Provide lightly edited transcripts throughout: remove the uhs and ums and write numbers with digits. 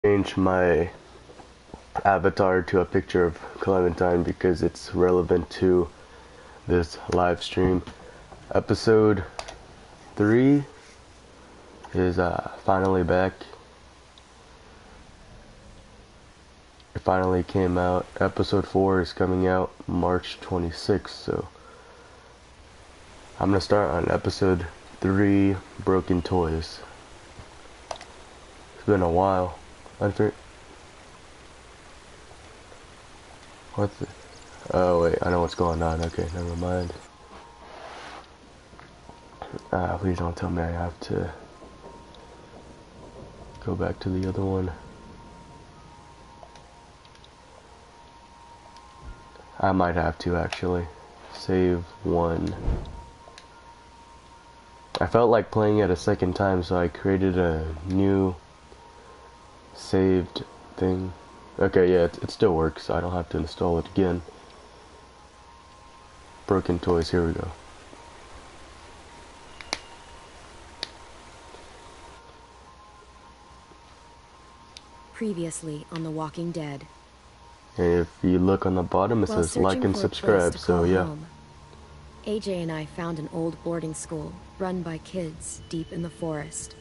Change my avatar to a picture of Clementine because it's relevant to this live stream. Episode 3 is finally back. It finally came out. Episode 4 is coming out March 26th, so I'm gonna start on episode 3, Broken Toys. It's been a while. What the? Oh wait, I know what's going on. Okay, never mind. Please don't tell me I have to go back to the other one. I might have to actually. Save one. I felt like playing it a second time, so I created a new saved thing. Okay, yeah, it still works, so I don't have to install it again. Broken Toys, here we go. Previously on The Walking Dead. And if you look on the bottom, it says like and subscribe, so yeah. AJ and I found an old boarding school run by kids deep in the forest.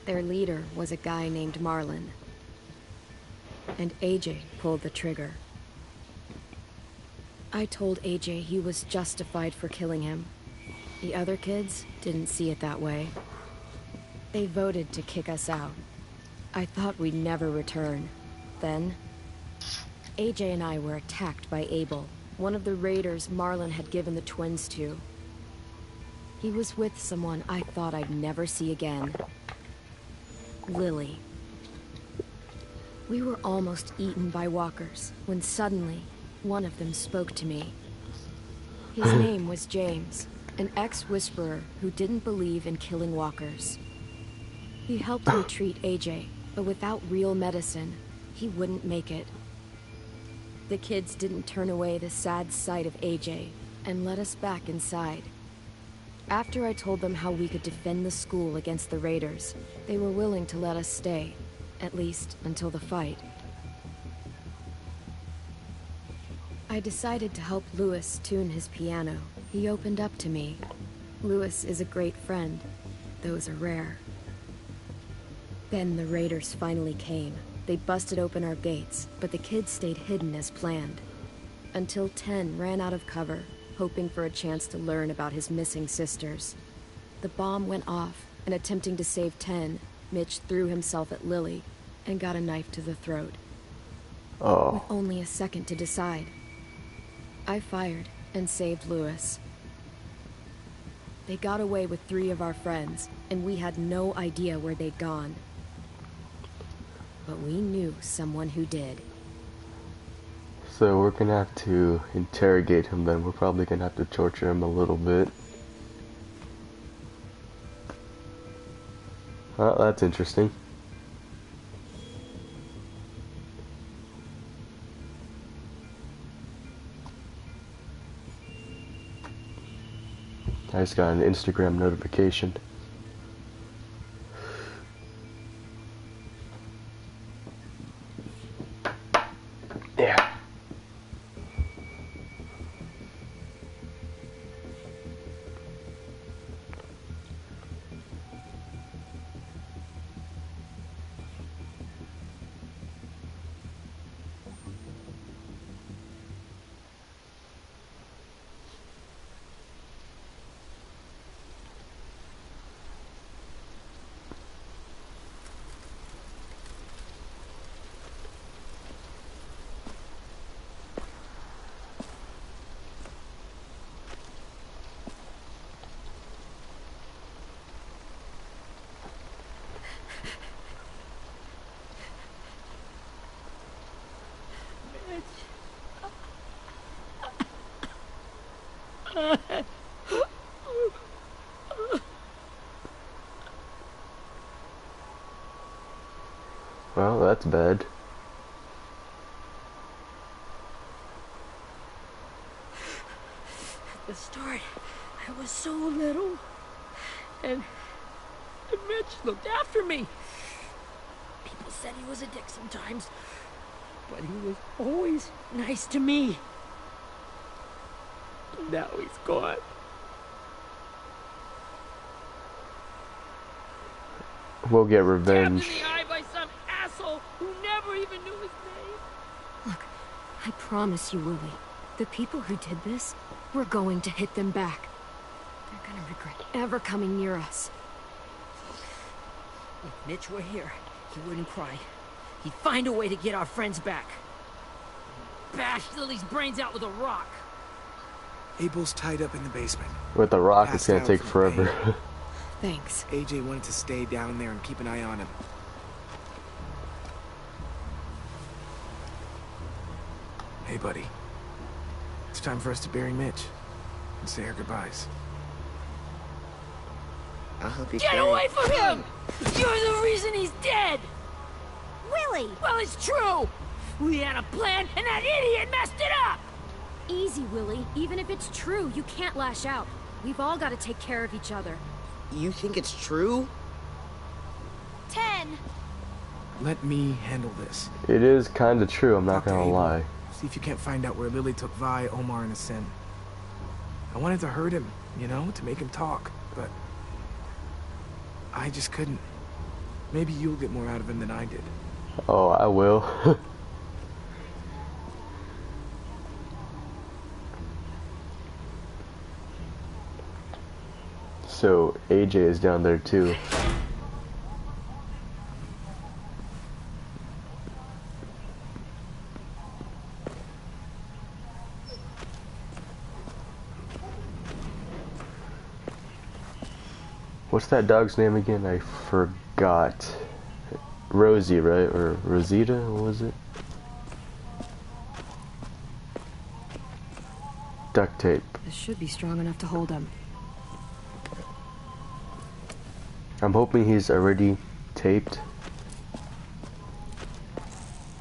Their leader was a guy named Marlon. And AJ pulled the trigger. I told AJ he was justified for killing him. The other kids didn't see it that way. They voted to kick us out. I thought we'd never return. Then, AJ and I were attacked by Abel, one of the raiders Marlon had given the twins to. He was with someone I thought I'd never see again. Lily. We were almost eaten by walkers when suddenly one of them spoke to me. His name was James, an ex-whisperer who didn't believe in killing walkers. He helped me treat AJ, but without real medicine, he wouldn't make it. The kids didn't turn away the sad sight of AJ and let us back inside. After I told them how we could defend the school against the raiders, they were willing to let us stay, at least until the fight. I decided to help Louis tune his piano. He opened up to me. Louis is a great friend. Those are rare. Then the raiders finally came. They busted open our gates, but the kids stayed hidden as planned. Until Ten ran out of cover, hoping for a chance to learn about his missing sisters. The bomb went off, and attempting to save Ten, Mitch threw himself at Lily and got a knife to the throat. Oh. With only a second to decide, I fired and saved Louis. They got away with 3 of our friends, and we had no idea where they'd gone. But we knew someone who did. So we're gonna have to interrogate him then. We're probably gonna have to torture him a little bit. Oh, that's interesting. I just got an Instagram notification. Yeah. Well, that's bad. At the start, I was so little, and Mitch looked after me. People said he was a dick sometimes, but he was always nice to me. Now he's gone. We'll get revenge. Stabbed in the eye by some asshole who never even knew his name. Look, I promise you, Willie, the people who did this, we're going to hit them back. They're gonna regret ever coming near us. If Mitch were here, he wouldn't cry. He'd find a way to get our friends back. Bash Lily's brains out with a rock. Abel's tied up in the basement. With the rock, it's Passed gonna out take from the forever. Thanks. AJ wanted to stay down there and keep an eye on him. Hey, buddy. It's time for us to bury Mitch and say our goodbyes. I'll help you Get carry. away from him! You're the reason he's dead! Willie! Well, it's true! We had a plan, and that idiot messed it up! Easy, Willie. Even if it's true, you can't lash out. We've all got to take care of each other. You think it's true? 10! Let me handle this. It is kind of true, I'm not Talk to gonna Abel. lie. See if you can't find out where Lily took Vi, Omar, and Asen. I wanted to hurt him, you know, to make him talk, but I just couldn't. Maybe you'll get more out of him than I did. Oh, I will. So, AJ is down there too. What's that dog's name again? I forgot. Rosie, right? Or Rosita? What was it? Duct tape. This should be strong enough to hold him. I'm hoping he's already taped.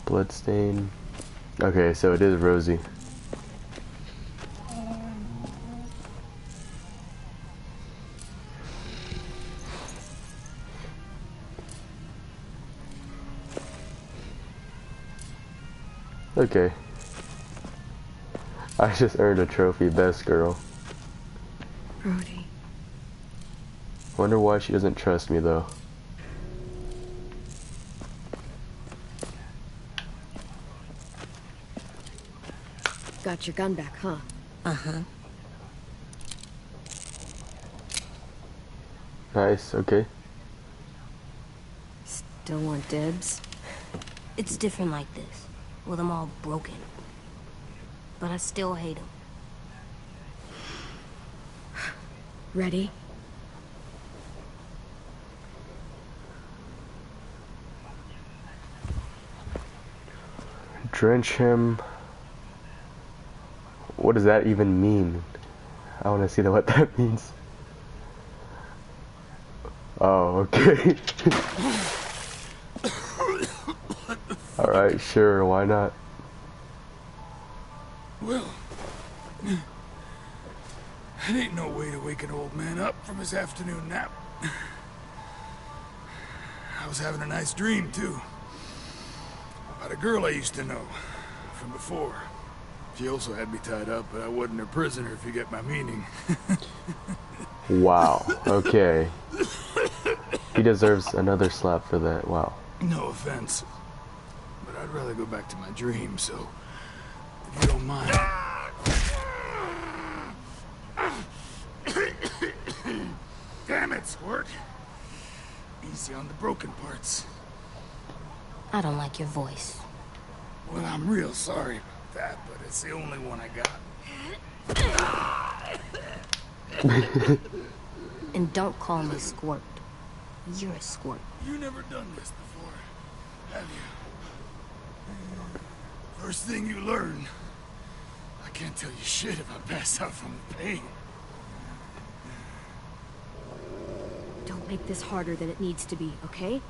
Bloodstain. Okay, so it is Rosie. Okay. I just earned a trophy, best girl. Brody. Wonder why she doesn't trust me though. Got your gun back, huh? Uh-huh. Nice, okay. Still want dibs? It's different like this, with them all broken. But I still hate them. Ready? Drench him. What does that even mean? I want to see what that means. Oh, okay. Alright, sure, why not? Well, that ain't no way to wake an old man up from his afternoon nap. I was having a nice dream, too. About a girl I used to know from before. She also had me tied up, but I wasn't her prisoner, if you get my meaning. Wow, okay. He deserves another slap for that, wow. No offense, but I'd rather go back to my dream, so if you don't mind. Damn it, Squirt. Easy on the broken parts. I don't like your voice. Well, I'm real sorry about that, but it's the only one I got. And don't call me Squirt. You're a squirt. You never done this before, have you? First thing you learn, I can't tell you shit if I pass out from the pain. Don't make this harder than it needs to be, okay?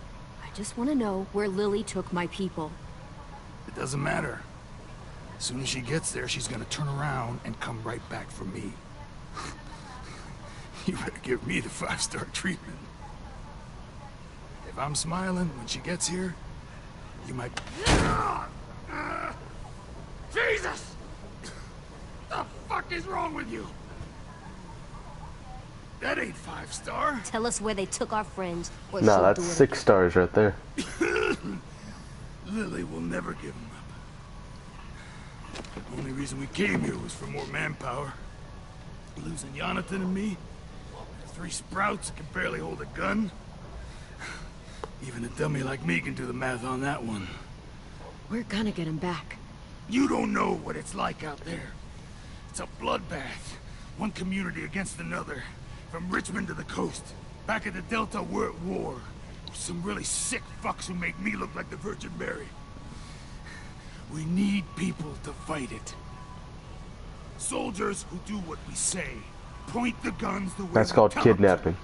I just want to know where Lily took my people. It doesn't matter. As soon as she gets there, she's gonna turn around and come right back for me. You better give me the 5-star treatment. If I'm smiling when she gets here, You might... Jesus! The fuck is wrong with you? That ain't 5-star. Tell us where they took our friends, or Nah, she'll that's do it 6 stars right there. Lily will never give him up. The only reason we came here was for more manpower. Losing Jonathan and me, 3 sprouts that can barely hold a gun. Even a dummy like me can do the math on that one. We're gonna get him back. You don't know what it's like out there. It's a bloodbath. One community against another. From Richmond to the coast. Back at the Delta, we're at war. With some really sick fucks who make me look like the Virgin Mary. We need people to fight it. Soldiers who do what we say. Point the guns the way That's we called tell them to. kidnapping.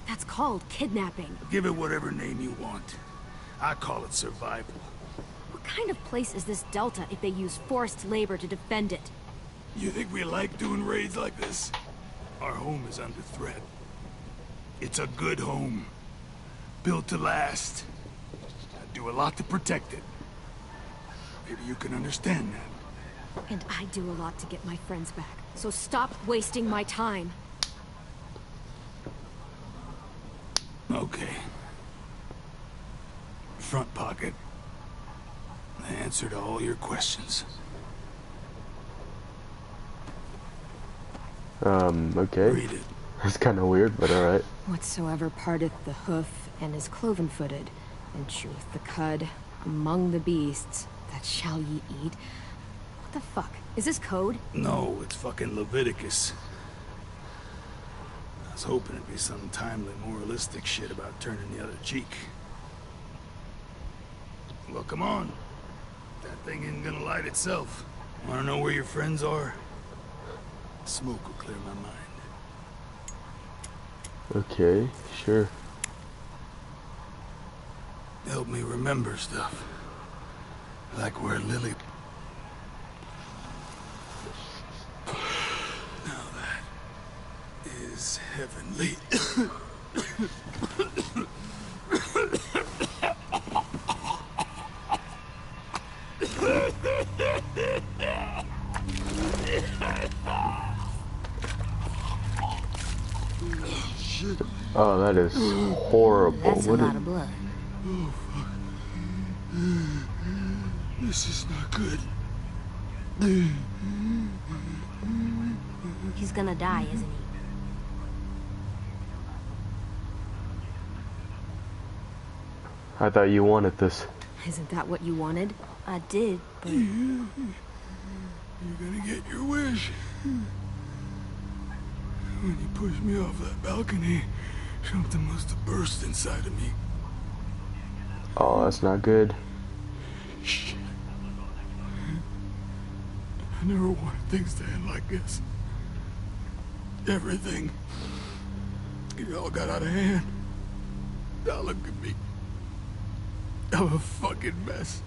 That's called kidnapping. Give it whatever name you want. I call it survival. What kind of place is this Delta if they use forced labor to defend it? You think we like doing raids like this? Our home is under threat. It's a good home. Built to last. I do a lot to protect it. Maybe you can understand that. And I do a lot to get my friends back. So stop wasting my time. Okay. Front pocket. The answer to all your questions. Okay. Read it. That's kind of weird, but alright. Whatsoever parteth the hoof and is cloven-footed, and cheweth the cud among the beasts, that shall ye eat. What the fuck? Is this code? No, it's fucking Leviticus. I was hoping it'd be some timely, moralistic shit about turning the other cheek. Well, come on. That thing ain't gonna light itself. Wanna know where your friends are? Smoke will clear my mind. Okay, sure. Help me remember stuff. Like where Lily... Now that is heavenly. Oh, that is horrible. That's a What lot is... of blood. Oh, fuck. This is not good. He's gonna die, isn't he? I thought you wanted this. Isn't that what you wanted? I did, but You're gonna get your wish. When you pushed me off that balcony, something must have burst inside of me. Oh, that's not good. Shit. I never wanted things to end like this. Everything. It all got out of hand. Now look at me. I'm a fucking mess.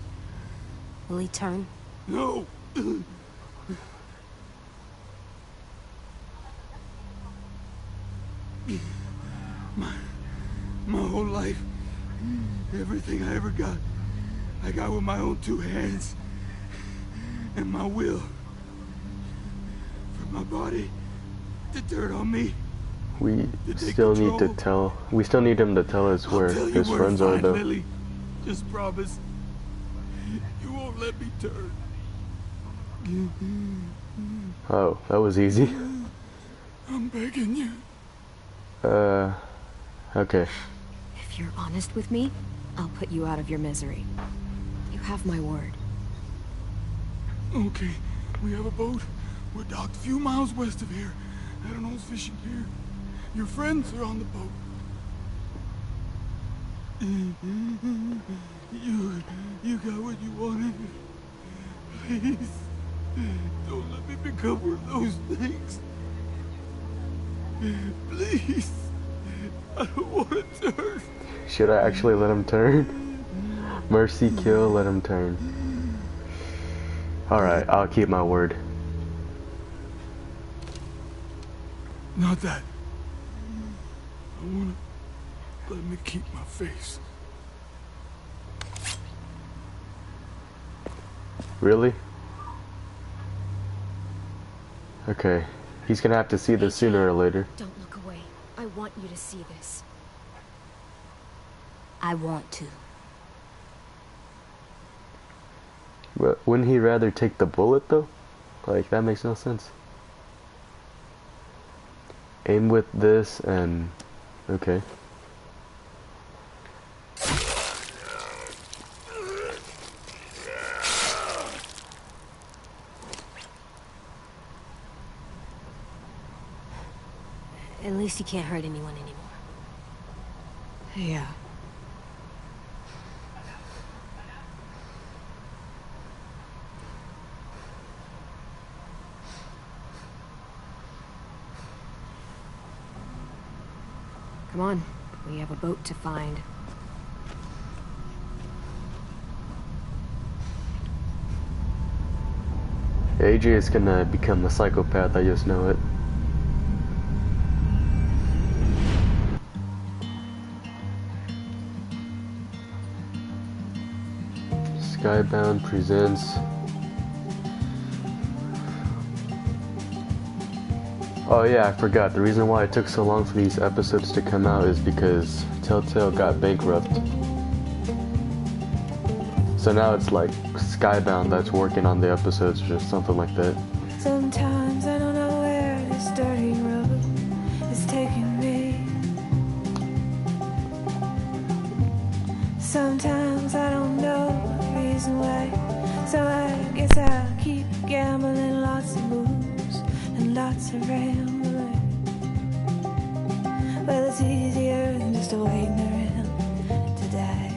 will he turn? No. My whole life, everything I ever got, I got with my own 2 hands and my will. From my body to dirt on me. We To take still need to control. tell. We still need him to tell us I'll where tell you his where friends to are, find though. Lily. Just promise. You won't let me turn. Oh, that was easy. I'm begging you. Okay. If you're honest with me, I'll put you out of your misery. You have my word. Okay, we have a boat. We're docked a few miles west of here, at an old fishing pier. Your friends are on the boat. You got what you wanted. Please, don't let me become one of those things. Please, I don't want to turn. Should I actually let him turn? Mercy kill, let him turn. Alright, I'll keep my word. Not that. I wanna let me keep my face. Really? Okay. He's gonna have to see this sooner or later. Don't look away. I want you to see this. I want to. But wouldn't he rather take the bullet though? Like, that makes no sense. Aim with this and... okay. At least he can't hurt anyone anymore. Yeah. Come on, we have a boat to find. AJ is gonna become a psychopath, I just know it. Skybound presents... Oh yeah, I forgot. The reason why it took so long for these episodes to come out is because Telltale got bankrupt. So now it's like Skybound that's working on the episodes or something like that. Sometimes I don't know where this dirty road is taking me. Sometimes I don't know the reason why. So I guess I'll keep gambling, lots of moves and lots of rambling. Well, it's easier than just waiting around to die.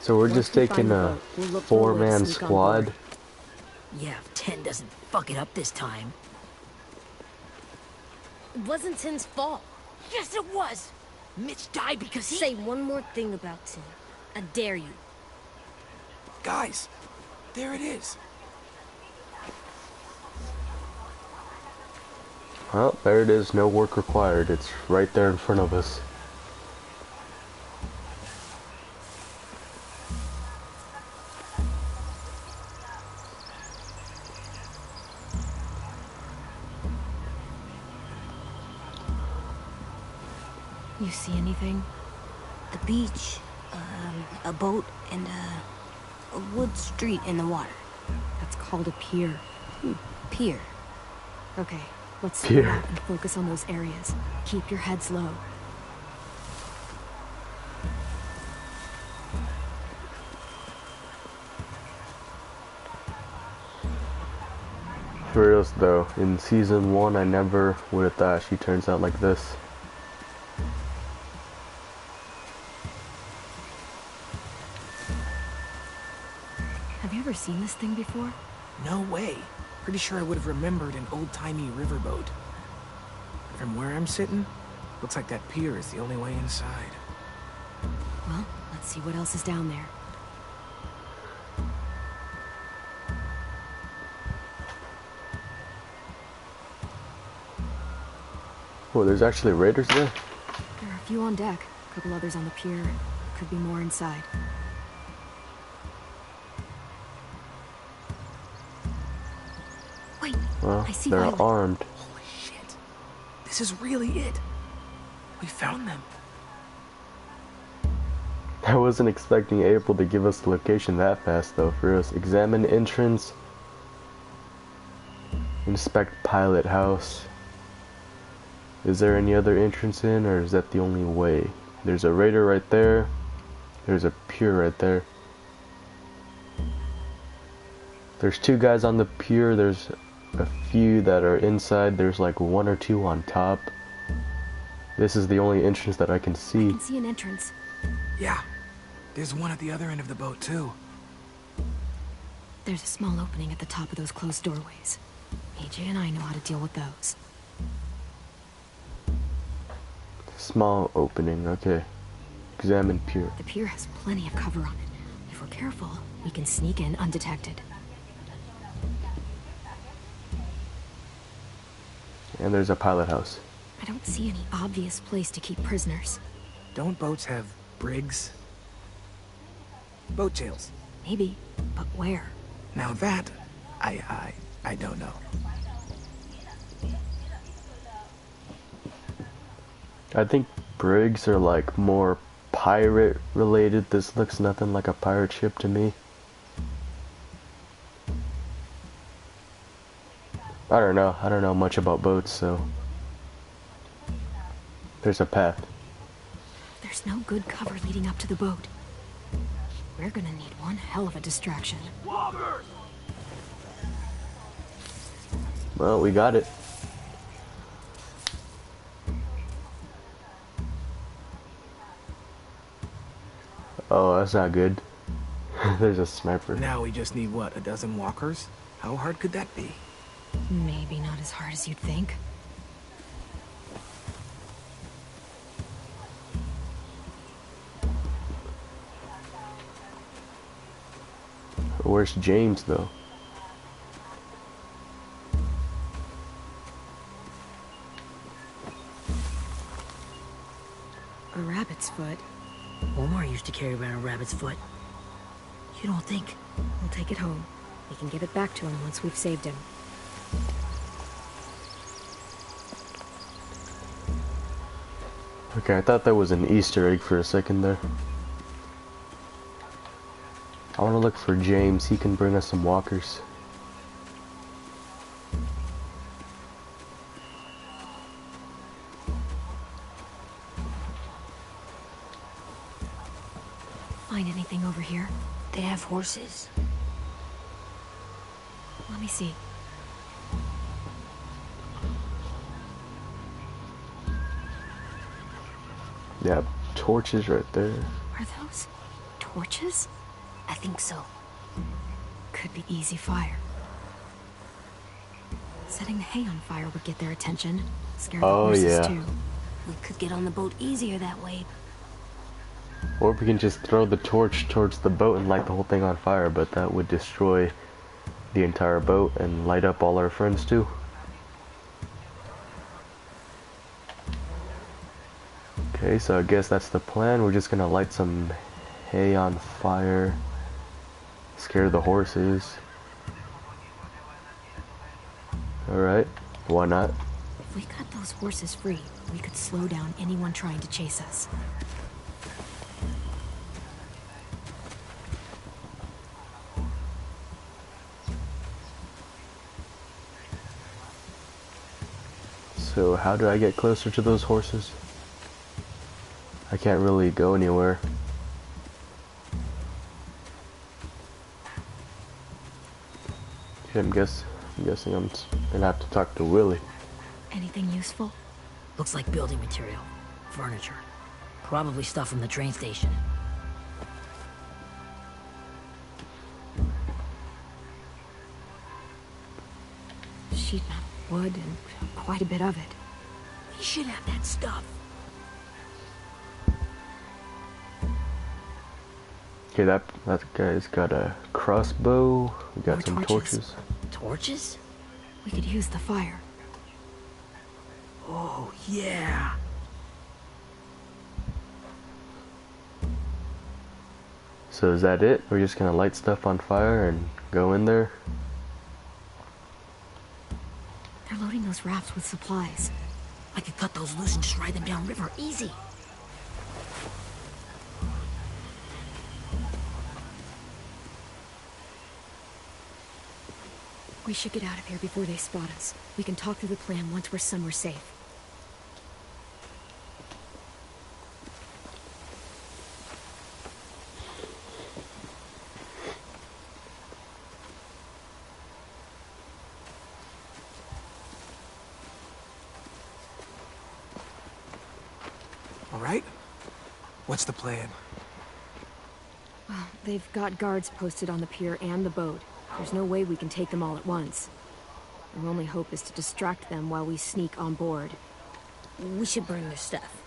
So we're just Once we find taking the a boat, we'll look for a way to four-man sneak on squad. board. Yeah, if 10 doesn't fuck it up this time. It wasn't Tim's fault. Yes, it was! Mitch died because he... Say one more thing about Tim. I dare you. Guys, there it is. Well, there it is. No work required. It's right there in front of us. You see anything? The beach, a boat, and a wood street in the water. That's called a pier. Pier. Okay, let's Pier. step out and focus on those areas. Keep your heads low. For reals though, in season 1 I never would have thought she turns out like this. Have you ever seen this thing before? No way. Pretty sure I would have remembered an old-timey riverboat. From where I'm sitting, looks like that pier is the only way inside. Well, let's see what else is down there. Oh, there's actually raiders there? There are a few on deck, a couple others on the pier. Could be more inside. Wait, Well, I see they're Violet. armed. Holy shit. This is really it. We found them. I wasn't expecting April to give us the location that fast though. For us, examine entrance. Inspect pilot house. Is there any other entrance in, or is that the only way? There's a raider right there. There's a pier right there. There's 2 guys on the pier. There's a few that are inside. There's like 1 or 2 on top. This is the only entrance that I can I see. can see an entrance. Yeah. There's one at the other end of the boat, too. There's a small opening at the top of those closed doorways. AJ and I know how to deal with those. Small opening, okay. Examine pier. The pier has plenty of cover on it. If we're careful, we can sneak in undetected. And there's a pilot house. I don't see any obvious place to keep prisoners. Don't boats have brigs? Boat jails. Maybe, but where? Now that, I don't know. I think brigs are like more pirate related. This looks nothing like a pirate ship to me. I don't know much about boats, so there's a path. There's no good cover leading up to the boat. We're gonna need one hell of a distraction. Well, we got it. Oh, that's not good. There's a sniper. Now we just need, what, a dozen walkers? How hard could that be? Maybe not as hard as you'd think. Where's James, though? A rabbit's foot. Omar used to carry around a rabbit's foot. You don't think? We'll take it home. We can give it back to him once we've saved him. Okay, I thought that was an Easter egg for a second there. I want to look for James. He can bring us some walkers. Find anything over here? They have horses. Let me see. Yeah, torches right there. Are those torches? I think so. Could be easy fire. Setting the hay on fire would get their attention. Scare the horses yeah. too. We could get on the boat easier that way. Or we can just throw the torch towards the boat and light the whole thing on fire, but that would destroy the entire boat and light up all our friends too. Okay, so I guess that's the plan. We're just gonna light some hay on fire, scare the horses. Alright, why not? If we cut those horses free, we could slow down anyone trying to chase us. So how do I get closer to those horses? I can't really go anywhere. Okay, I'm guessing I'm gonna have to talk to Willie. Anything useful? Looks like building material. Furniture. Probably stuff from the train station. Sheet metal, wood, and quite a bit of it. He should have that stuff. Okay, that guy's got a crossbow. We got More some torches. torches. Torches? We could use the fire. Oh, yeah. So is that it? We're just gonna light stuff on fire and go in there? They're loading those rafts with supplies. I could cut those loose and just ride them downriver. Easy. We should get out of here before they spot us. We can talk through the plan once we're somewhere safe. right? What's the plan? Well, they've got guards posted on the pier and the boat. There's no way we can take them all at once. Our only hope is to distract them while we sneak on board. We should burn their stuff.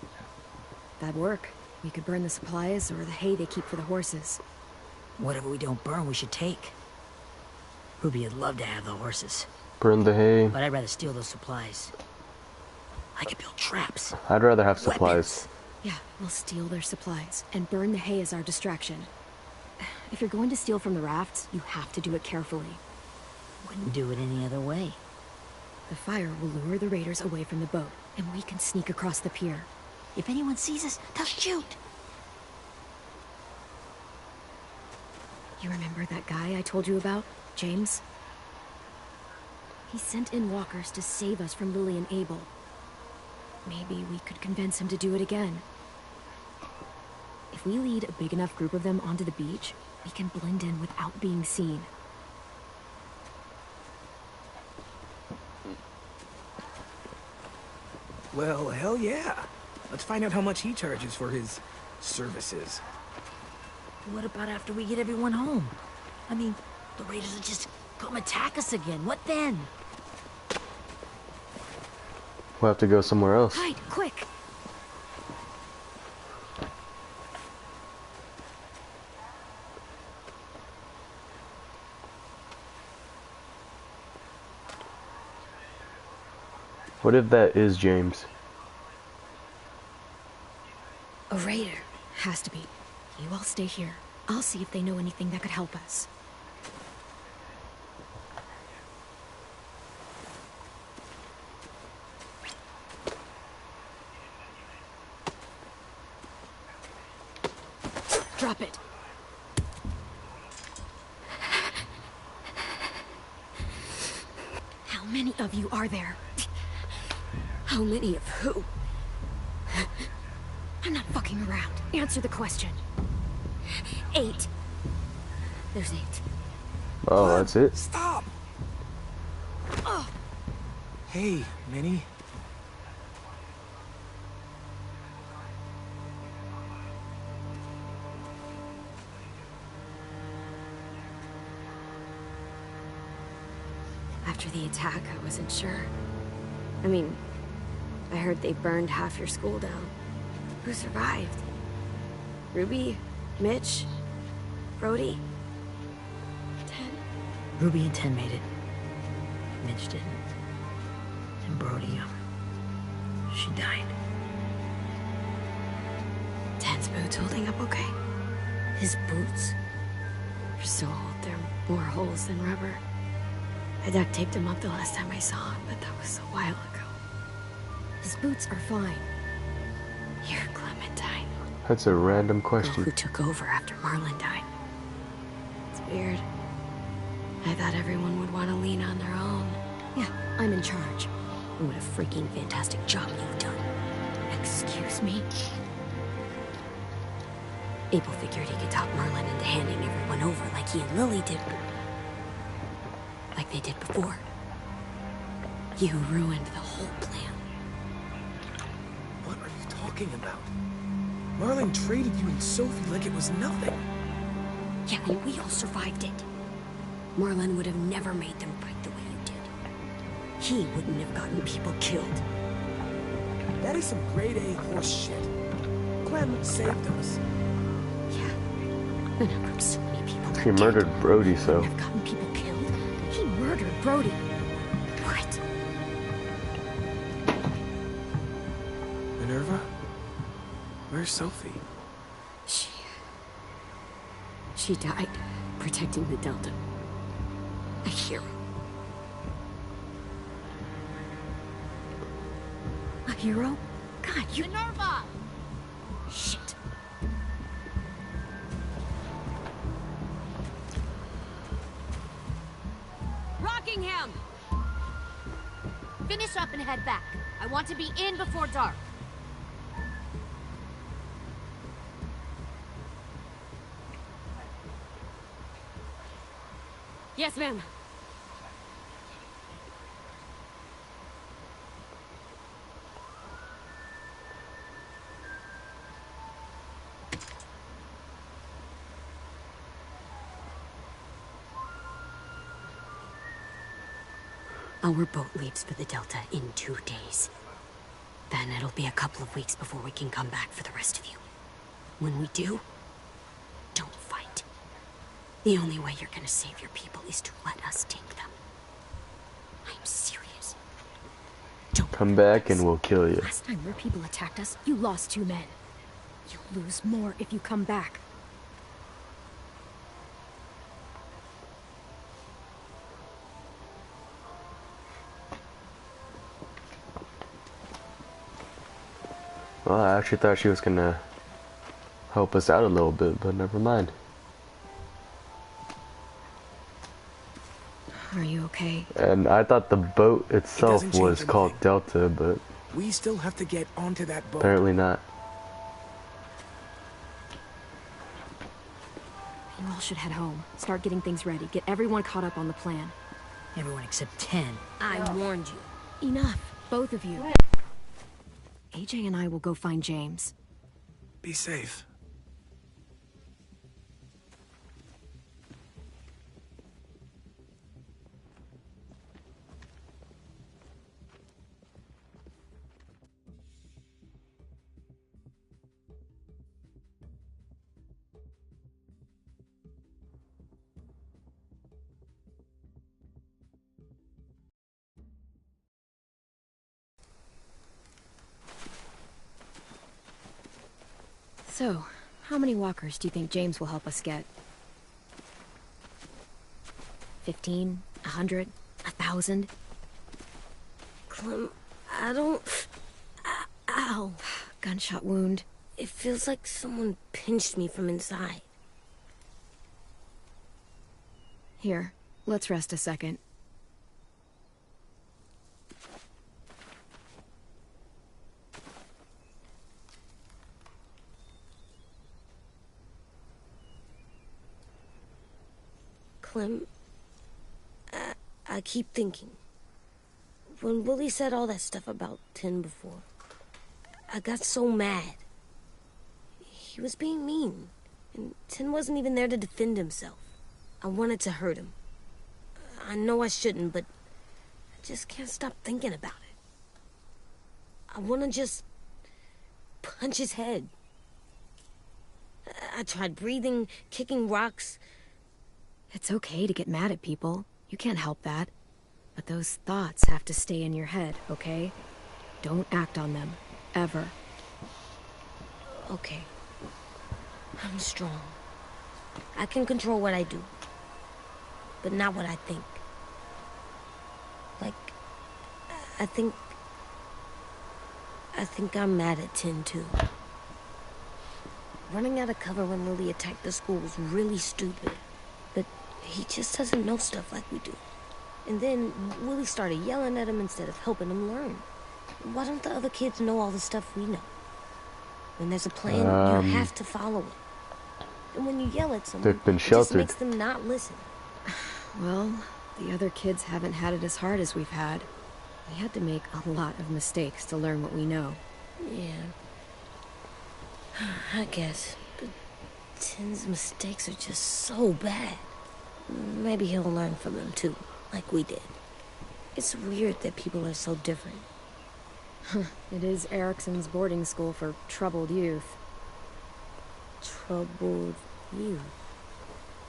That'd work. We could burn the supplies or the hay they keep for the horses. Whatever we don't burn, we should take. Ruby would love to have the horses, Burn the hay. but I'd rather steal those supplies. I could build traps. I'd rather have supplies. Weapons. Yeah, we'll steal their supplies and burn the hay as our distraction. If you're going to steal from the rafts, you have to do it carefully. Wouldn't do it any other way. The fire will lure the raiders away from the boat, and we can sneak across the pier. If anyone sees us, they'll shoot. You remember that guy I told you about, James? He sent in walkers to save us from Lily and Abel. Maybe we could convince him to do it again. If we lead a big enough group of them onto the beach, we can blend in without being seen. Well, hell yeah. Let's find out how much he charges for his services. What about after we get everyone home? I mean, the raiders will just come attack us again. What then? We'll have to go somewhere else. Hide, quick! What if that is James? A raider. Has to be. You all stay here. I'll see if they know anything that could help us. Drop it. How many of you are there? How many of who? I'm not fucking around. Answer the question. 8. There's 8. Oh, that's it? Stop! Hey, Minnie. After the attack, I wasn't sure. I mean, I heard they burned half your school down. Who survived? Ruby? Mitch? Brody? 10? Ruby and 10 made it. Mitch didn't. And Brody, she died. 10's boots holding up okay? His boots? They're so old, they're more holes than rubber. I duct taped him up the last time I saw him, but that was a while ago. His boots are fine. You're Clementine. That's a random Girl question. who took over after Marlon died. It's weird. I thought everyone would want to lean on their own. Yeah, I'm in charge. And what a freaking fantastic job you've done. Excuse me? Abel figured he could talk Marlon into handing everyone over like he and Lily did. Like they did before. You ruined the whole plan. What are you talking about? Marlon traded you and Sophie like it was nothing. Yeah, and we all survived it. Marlon would have never made them fight the way you did. He wouldn't have gotten people killed. That is some grade A horse shit. Clem saved us. Yeah. And how come so many people He murdered Brody, so have gotten people killed? He murdered Brody. What? Minerva? Where's Sophie? She died protecting the Delta. A hero. A hero? God, you... Minerva! Shit. Rockingham! Finish up and head back. I want to be in before dark. Yes, ma'am. Our boat leaves for the Delta in 2 days. Then it'll be a couple of weeks before we can come back for the rest of you. When we do, don't fight. The only way you're gonna save your people is to let us take them. I'm serious. Don't Come back and we'll kill you. Last time your people attacked us, you lost 2 men. You'll lose more if you come back. Well, I actually thought she was gonna help us out a little bit, but never mind. Are you okay? And I thought the boat itself doesn't change was called anything. Delta, but We still have to get onto that boat. apparently not. You all should head home. Start getting things ready. Get everyone caught up on the plan. Everyone except 10. I warned you. Enough, both of you. AJ and I will go find James. Be safe. So, how many walkers do you think James will help us get? 15? 100? 1,000? Clem, I don't... Ow. Gunshot wound. It feels like someone pinched me from inside. Here, let's rest a second. Clem, I keep thinking. When Willie said all that stuff about Tin before, I got so mad. He was being mean, and Tin wasn't even there to defend himself. I wanted to hurt him. I know I shouldn't, but I just can't stop thinking about it. I want to just punch his head. I tried breathing, kicking rocks. It's okay to get mad at people. You can't help that. But those thoughts have to stay in your head, okay? Don't act on them. Ever. Okay. I'm strong. I can control what I do. But not what I think. Like, I think I'm mad at Tin, too. Running out of cover when Lily attacked the school was really stupid. But he just doesn't know stuff like we do. And then Willie started yelling at him instead of helping him learn. Why don't the other kids know all the stuff we know? When there's a plan, you have to follow it. And when you yell at someone, They've been it just sheltered. makes them not listen. Well, the other kids haven't had it as hard as we've had. We had to make a lot of mistakes to learn what we know. Yeah. I guess. But Tin's mistakes are just so bad. Maybe he'll learn from them too, like we did. It's weird that people are so different. It is Erickson's boarding school for troubled youth. Troubled youth?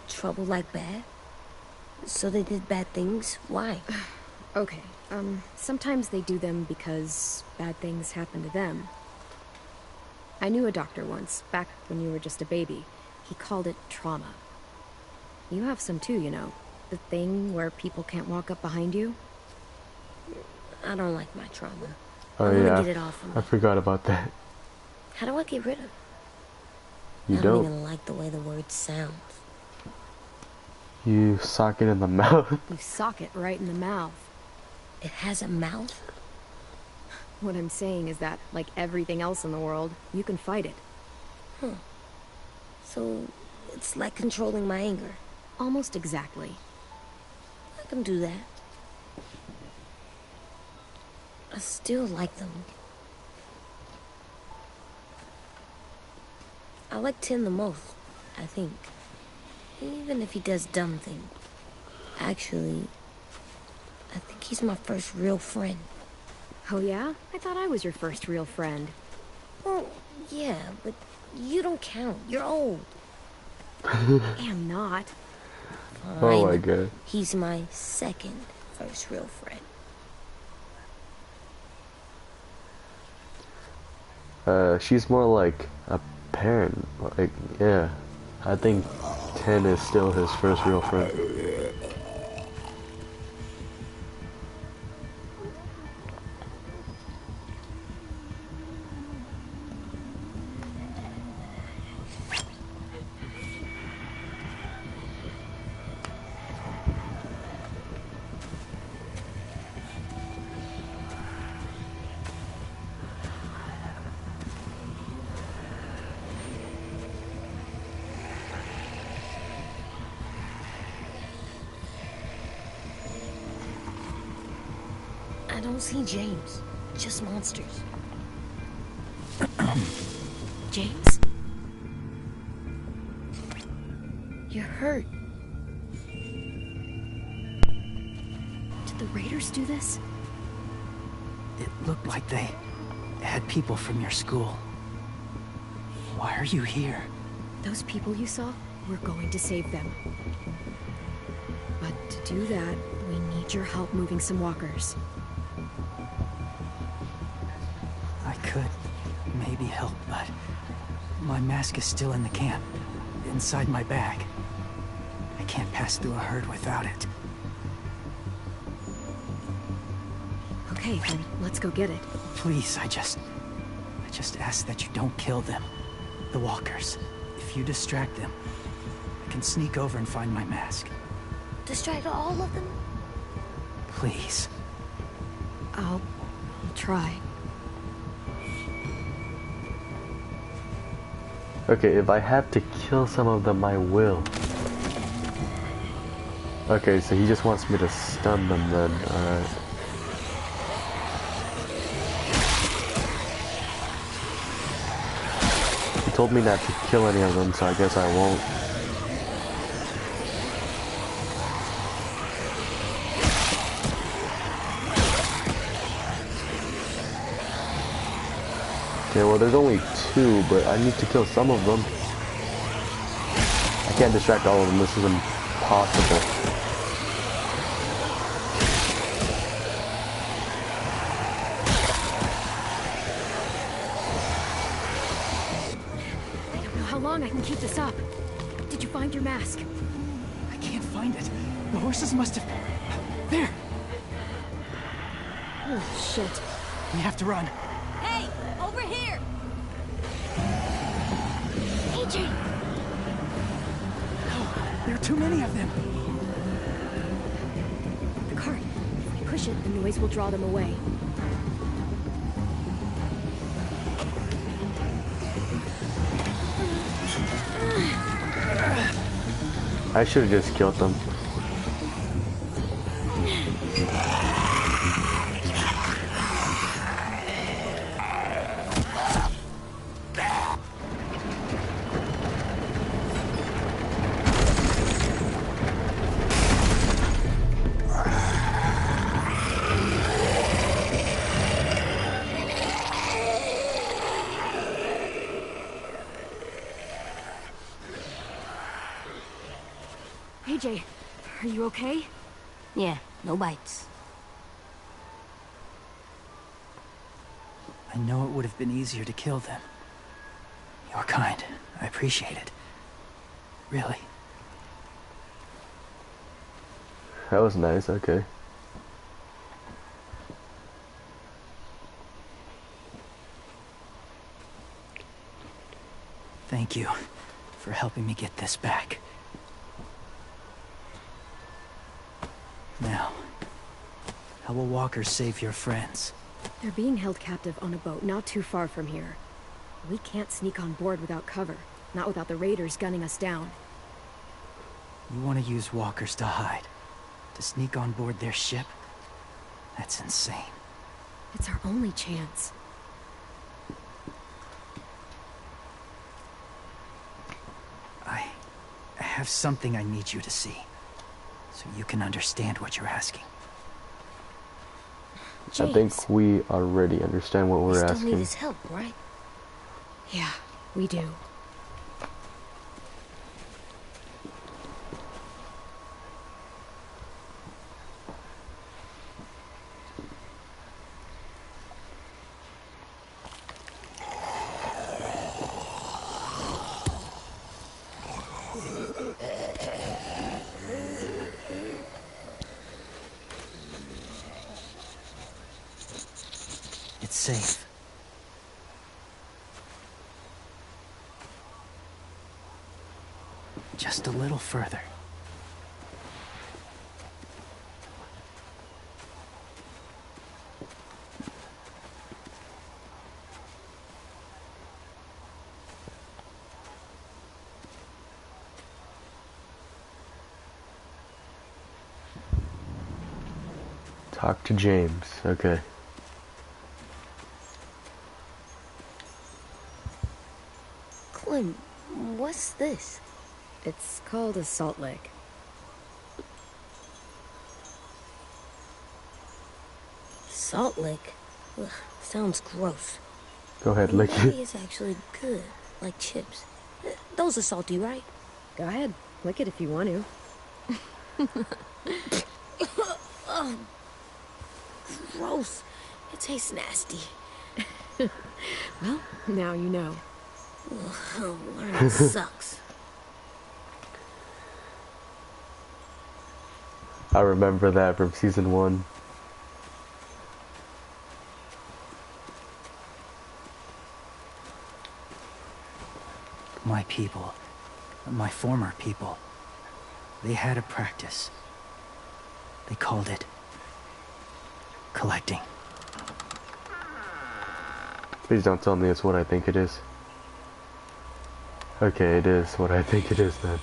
Trouble like bad? So they did bad things? Why? Okay, sometimes they do them because bad things happen to them. I knew a doctor once, back when you were just a baby. He called it trauma. You have some too, you know. The thing where people can't walk up behind you. I don't like my trauma. Oh I wanna yeah, get it off of me. I forgot about that. How do I get rid of it? You I don't don't. even like the way the word sounds. You sock it in the mouth. You sock it right in the mouth. It has a mouth? What I'm saying is that, like everything else in the world, you can fight it. Huh. So, it's like controlling my anger. Almost exactly. I can do that. I still like them. I like Tin the most, I think. Even if he does dumb things. Actually, I think he's my first real friend. Oh yeah? I thought I was your first real friend. Well, yeah, but you don't count. You're old. I am not. Oh my Fine. god. He's my second first real friend. She's more like a parent. Like, yeah. I think 10 is still his first real friend. I don't see James. Just monsters. James? You're hurt. Did the raiders do this? It looked like they had people from your school. Why are you here? Those people you saw? We're going to save them. But to do that, we need your help moving some walkers. I could maybe help, but my mask is still in the camp, inside my bag. I can't pass through a herd without it. Okay, then let's go get it. Please, I just ask that you don't kill them. The walkers. If you distract them, I can sneak over and find my mask. Distract all of them? Please. I'll try. Okay, if I have to kill some of them, I will. Okay, so he just wants me to stun them then, alright. He told me not to kill any of them, so I guess I won't. Okay, well there's only 2, but I need to kill some of them. I can't distract all of them, this is impossible. I don't know how long I can keep this up. Did you find your mask? I can't find it. The horses must have... There! Oh, shit. We have to run. Hey, over here! AJ! No, there are too many of them. The cart. If we push it, the noise will draw them away. I should have just killed them. AJ, are you okay? Yeah, no bites. I know it would have been easier to kill them. You're kind. I appreciate it. Really. That was nice, okay. Thank you for helping me get this back. Now, how will walkers save your friends? They're being held captive on a boat not too far from here. We can't sneak on board without cover, not without the raiders gunning us down. You want to use walkers to hide? To sneak on board their ship? That's insane. It's our only chance. I have something I need you to see, so you can understand what you're asking. I think we already understand what we're still asking. need his help, right? Yeah, we do. It's safe. Just a little further. Talk to James. Okay. Clem, what's this? It's called a salt lick. Salt lick? Ugh, sounds gross. Go ahead, lick Maybe it. it's actually good, like chips. Those are salty, right? Go ahead, lick it if you want to. Oh, gross. It tastes nasty. Well, now you know. Ugh, learning sucks. I remember that from season 1. My people, my former people, they had a practice. They called it collecting. Please don't tell me it's what I think it is. Okay, it is what I think it is then.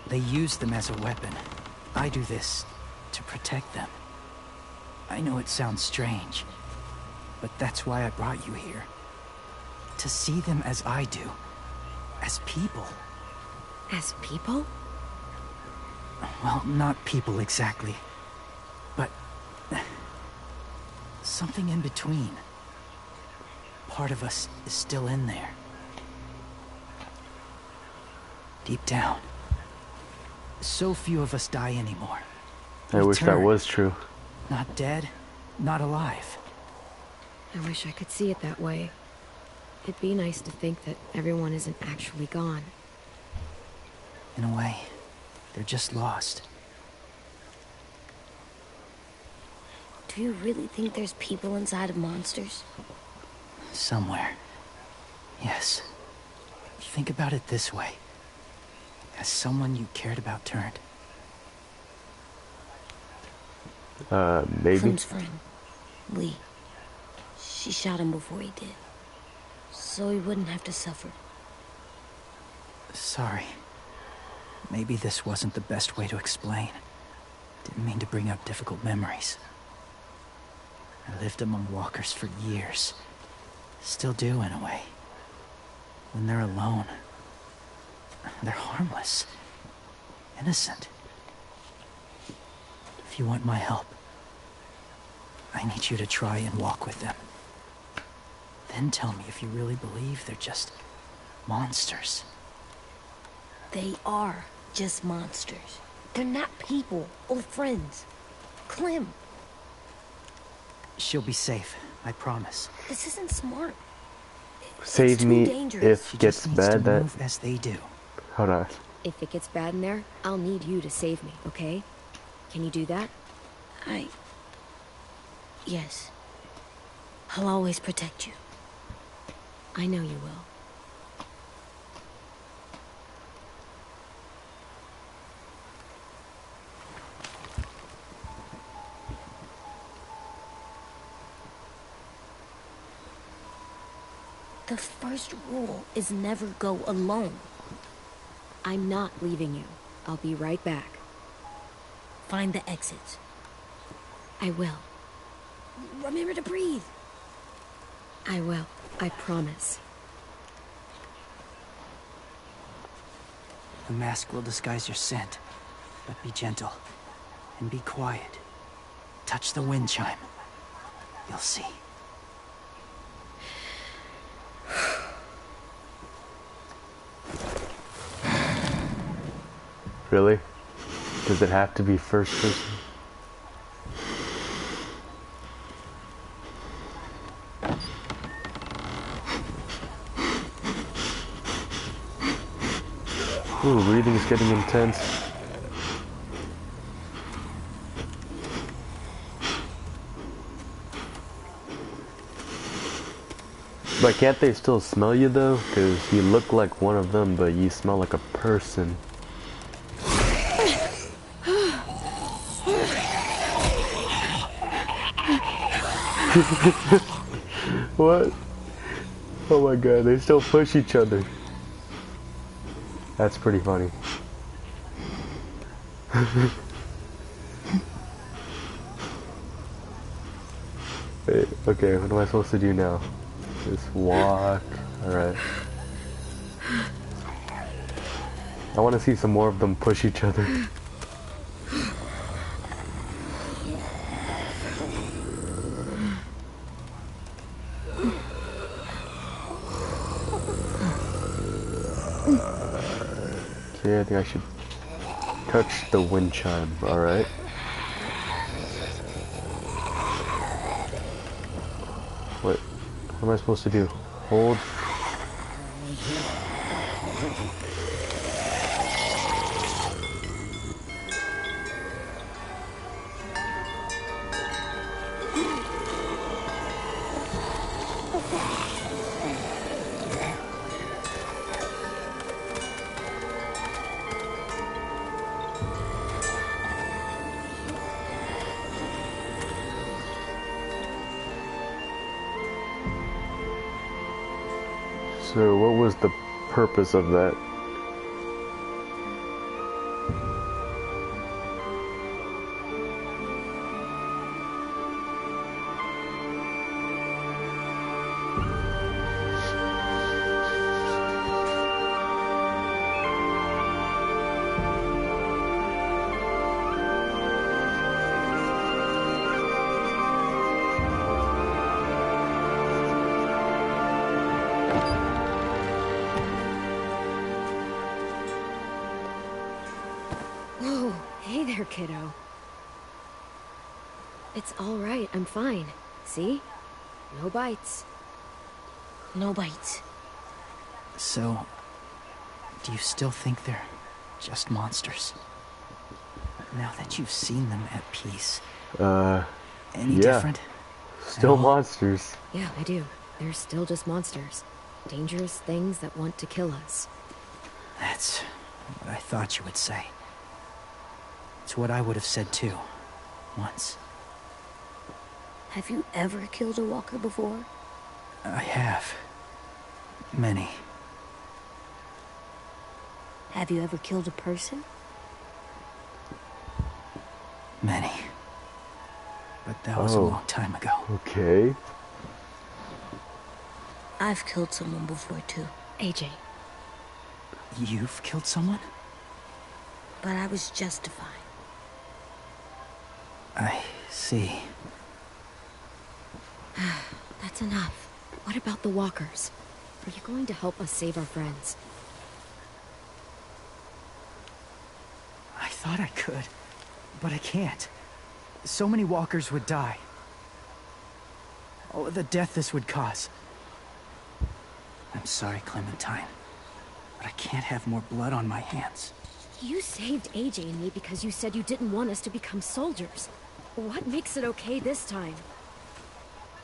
They use them as a weapon. I do this to protect them. I know it sounds strange, but that's why I brought you here. To see them as I do. As people. As people? Well, not people exactly, but something in between. Part of us is still in there. Deep down. So few of us die anymore. I wish that Return. was true. Not dead, not alive. I wish I could see it that way. It'd be nice to think that everyone isn't actually gone. In a way, they're just lost. Do you really think there's people inside of monsters? Somewhere. Yes. Think about it this way. Has someone you cared about turned? Maybe. Clem's friend, Lee. She shot him before he did. So he wouldn't have to suffer. Sorry. Maybe this wasn't the best way to explain. Didn't mean to bring up difficult memories. I lived among walkers for years. Still do, in a way. When they're alone, they're harmless. Innocent. If you want my help, I need you to try and walk with them. Then tell me if you really believe they're just monsters. They are just monsters. They're not people or friends. Clem, She'll be safe, I promise. this isn't smart. Save too me dangerous. if She it gets just needs to bad. That move as they do. hold on. If it gets bad in there, I'll need you to save me, okay? Can you do that? Yes. I'll always protect you. I know you will. The first rule is never go alone. I'm not leaving you. I'll be right back. Find the exits. I will. Remember to breathe. I will. I promise. The mask will disguise your scent, but be gentle and be quiet. Touch the wind chime. You'll see. Really? Does it have to be first person? Ooh, breathing's getting intense. But can't they still smell you though? Because you look like one of them, but you smell like a person. What? Oh my god, they still push each other. That's pretty funny. Wait, okay, what am I supposed to do now? Just walk. Alright. I want to see some more of them push each other. Okay, I think I should touch the wind chime. Alright. What am I supposed to do? Hold. So what was the purpose of that? Whoa, hey there, kiddo. It's all right, I'm fine. See? No bites. No bites. So, do you still think they're just monsters? Now that you've seen them at peace, any yeah. different? Still monsters. Yeah, I do. They're still just monsters. Dangerous things that want to kill us. That's what I thought you would say. It's what I would have said too, once. Have you ever killed a walker before? I have. Many. Have you ever killed a person? Many. But that was a long time ago. Okay. I've killed someone before too. AJ. You've killed someone? But I was justified. I see. That's enough. What about the walkers? Are you going to help us save our friends? I thought I could, but I can't. So many walkers would die. Oh, the death this would cause. I'm sorry, Clementine, but I can't have more blood on my hands. You saved AJ and me because you said you didn't want us to become soldiers. What makes it okay this time?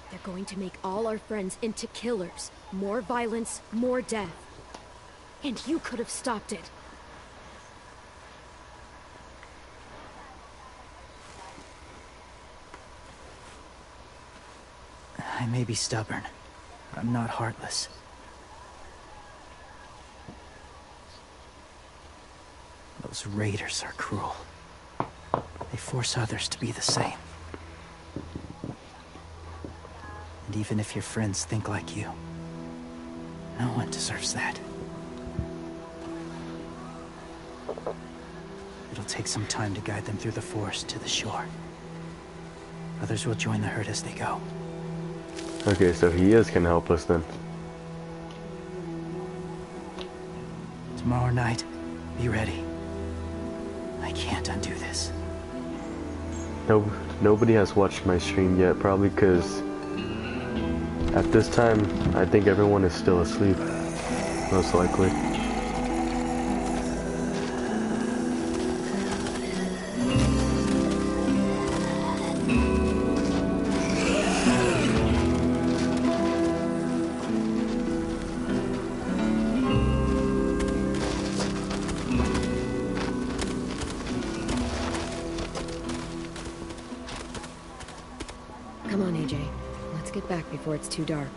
They're going to make all our friends into killers. More violence, more death. And you could have stopped it. I may be stubborn, but I'm not heartless. Those raiders are cruel. They force others to be the same. And even if your friends think like you, no one deserves that. It'll take some time to guide them through the forest to the shore. Others will join the herd as they go. Okay, so he is gonna help us then. Tomorrow night, be ready. I can't undo this. No, nobody has watched my stream yet, probably because at this time, I think everyone is still asleep, most likely. Come on, AJ. Let's get back before it's too dark.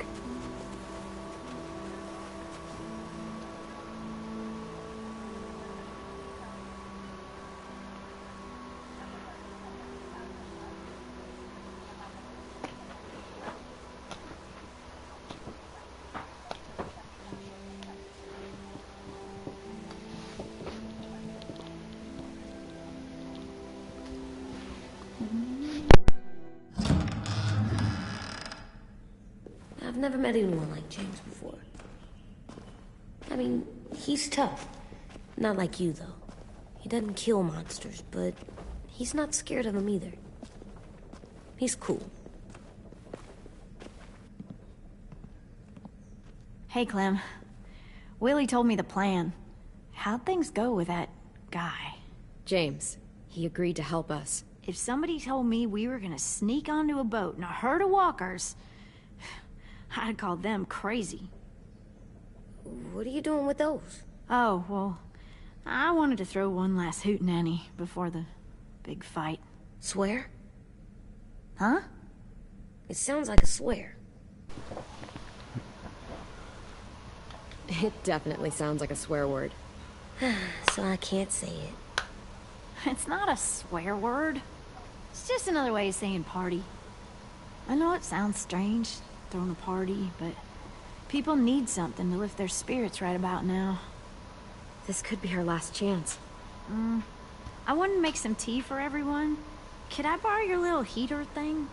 I've never met anyone like James before. I mean, he's tough. Not like you, though. He doesn't kill monsters, but he's not scared of them either. He's cool. Hey, Clem. Willie told me the plan. How'd things go with that guy? James, he agreed to help us. If somebody told me we were gonna sneak onto a boat in a herd of walkers, I'd call them crazy. What are you doing with those? Oh, well, I wanted to throw one last hootenanny before the big fight. Swear? Huh? It sounds like a swear. It definitely sounds like a swear word. So I can't say it. It's not a swear word. It's just another way of saying party. I know it sounds strange, throwing a party, but people need something to lift their spirits right about now. This could be our last chance. I wanted to make some tea for everyone. Could I borrow your little heater thing?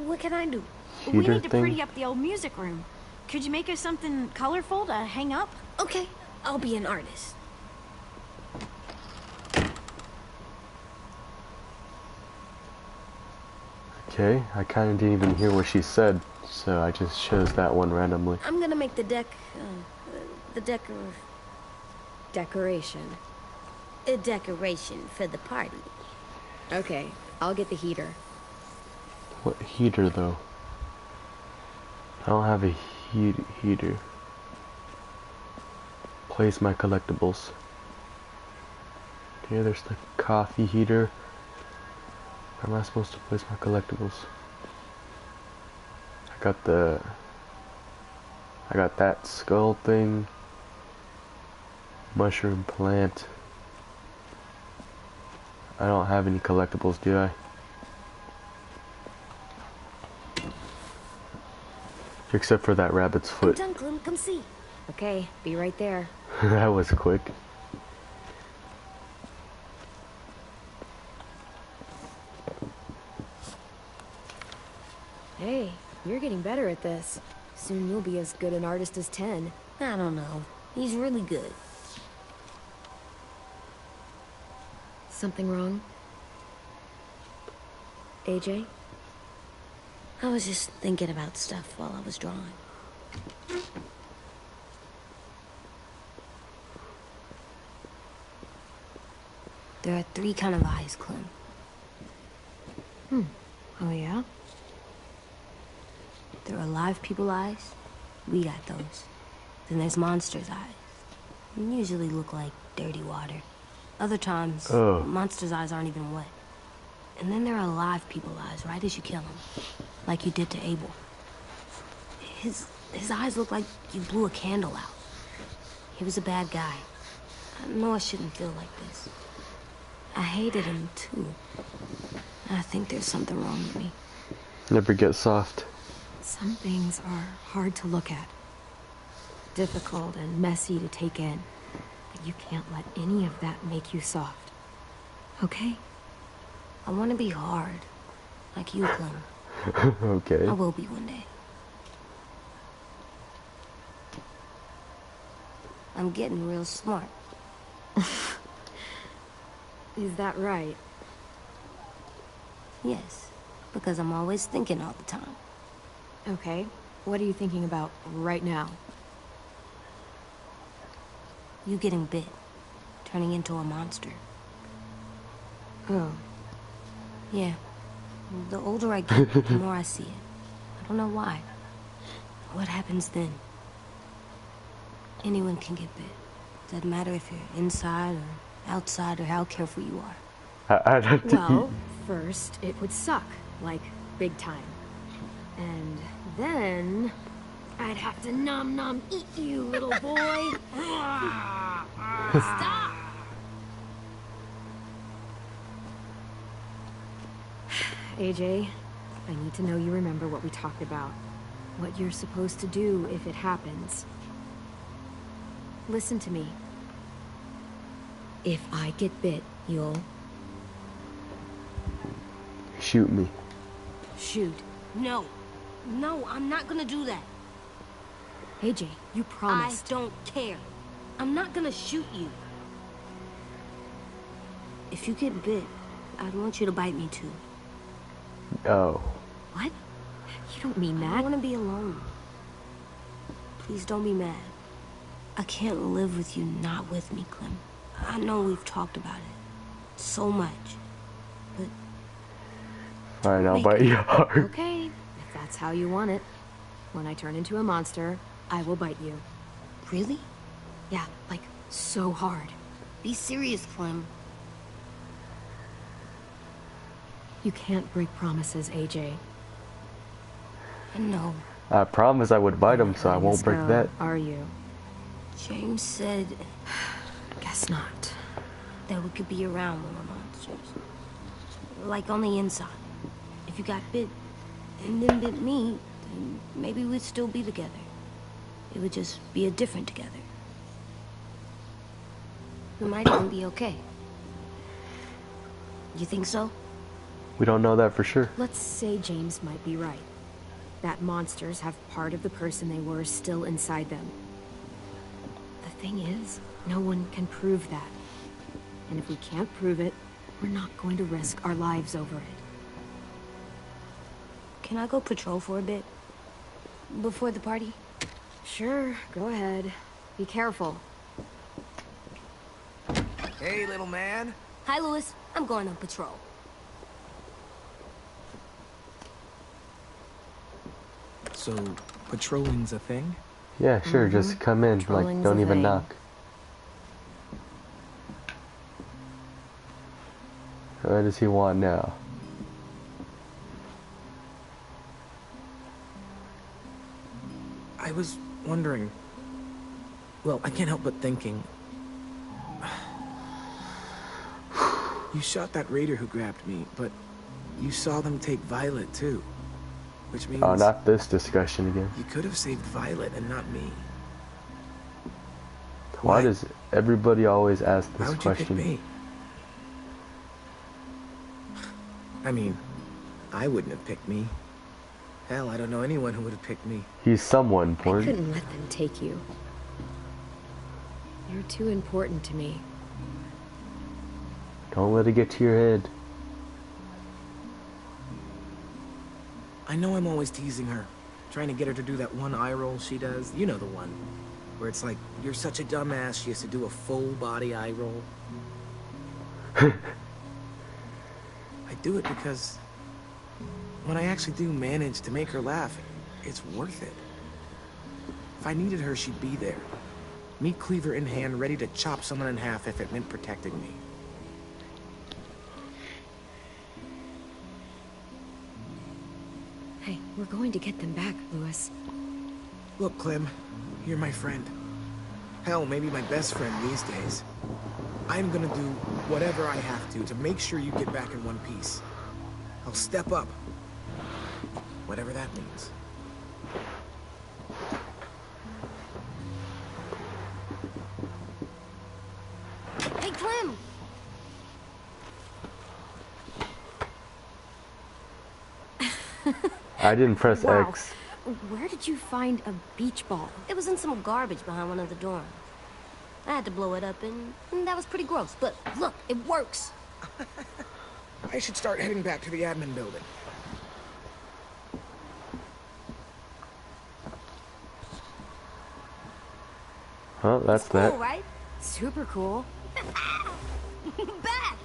What can I do? We Heater need to thing? pretty up the old music room. Could you make us something colorful to hang up? Okay, I'll be an artist. Okay, I kind of didn't even hear what she said, so I just chose that one randomly. I'm gonna make the Decoration. a decoration for the party. Okay, I'll get the heater. What heater, though? I don't have a heater. Place my collectibles. Okay, there's the coffee heater. Where am I supposed to place my collectibles? I got that skull thing. Mushroom plant. I don't have any collectibles, do I? Except for that rabbit's I'm foot. done, Clem. Come see. Okay, be right there. That was quick. Hey, you're getting better at this. Soon you'll be as good an artist as 10. I don't know. He's really good. Something wrong? AJ? I was just thinking about stuff while I was drawing. There are 3 kind of eyes, Clem. Oh yeah? There are live people eyes. We got those. Then there's monsters' eyes. They usually look like dirty water. Other times, monsters' eyes aren't even wet. And then there are live people eyes, right as you kill them. Like you did to Abel. His eyes look like you blew a candle out. He was a bad guy. I know I shouldn't feel like this. I hated him, too. I think there's something wrong with me. Never get soft. Some things are hard to look at. Difficult and messy to take in. But you can't let any of that make you soft. Okay? I want to be hard, like you, Clem. Okay. I will be one day. I'm getting real smart. Is that right? Yes, because I'm always thinking all the time. Okay. What are you thinking about right now? You getting bit, turning into a monster. Oh. Yeah. The older I get, the more I see it. I don't know why. What happens then? Anyone can get bit. Doesn't matter if you're inside or outside or how careful you are. I'd have to Well, first, it would suck. Like, big time. And then... I'd have to nom eat you, little boy. Stop! AJ, I need to know you remember what we talked about. What you're supposed to do if it happens. Listen to me. If I get bit, you'll... shoot me. Shoot. No. No, I'm not gonna do that. AJ, you promised. I don't care. I'm not gonna shoot you. If you get bit, I'd want you to bite me too. Oh. What? You don't mean that. I want to be alone. Please don't be mad. I can't live with you not with me, Clem. I know we've talked about it so much, but... Fine, I'll bite you hard. Okay, if that's how you want it. When I turn into a monster, I will bite you. Really? Yeah, like, so hard. Be serious, Clem. You can't break promises, AJ. I know. I promised I would bite him, so I won't break that. Are you? James said... Guess not. that we could be around when we're monsters. Like on the inside. If you got bit, and then bit me, then maybe we'd still be together. It would just be a different together. We might even be okay. You think so? We don't know that for sure. Let's say James might be right. That monsters have part of the person they were still inside them. The thing is, no one can prove that. And if we can't prove it, we're not going to risk our lives over it. Can I go patrol for a bit? Before the party? Sure, go ahead. Be careful. Hey, little man. Hi, Louis. I'm going on patrol. So, patrolling's a thing? Yeah, sure, just come in, like, Patrolling's don't a even thing. knock. What does he want now? I was wondering... Well, I can't help but thinking... You shot that raider who grabbed me, but you saw them take Violet too. Which means... Oh, not this discussion again. You could have saved Violet and not me. Why does everybody always ask Why this would you pick question? me? I mean, I wouldn't have picked me. Hell, I don't know anyone who would have picked me. He's someone I important. couldn't let them take you. You're too important to me. Don't let it get to your head. I know I'm always teasing her, trying to get her to do that one eye roll she does. You know the one, where it's like, you're such a dumbass, she has to do a full body eye roll. I do it because when I actually do manage to make her laugh, it's worth it. If I needed her, she'd be there. Meat cleaver in hand, ready to chop someone in half if it meant protecting me. Hey, we're going to get them back, Louis. Look, Clem, you're my friend. Hell, maybe my best friend these days. I'm gonna do whatever I have to make sure you get back in one piece. I'll step up. Whatever that means. Hey, Clem! I didn't press Wow. X. Where did you find a beach ball? It was in some garbage behind one of the dorms. I had to blow it up, and that was pretty gross. But look, it works. I should start heading back to the admin building. Well, that's Cool, that. right? Super cool. Back!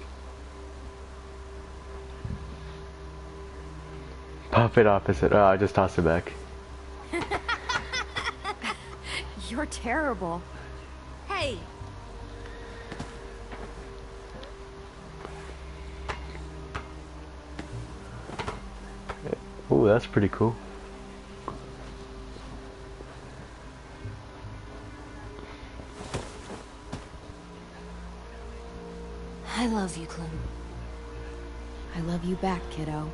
Pop it opposite. Oh, I just tossed it back. You're terrible. Hey! Ooh, that's pretty cool. I love you, Clem. I love you back, kiddo.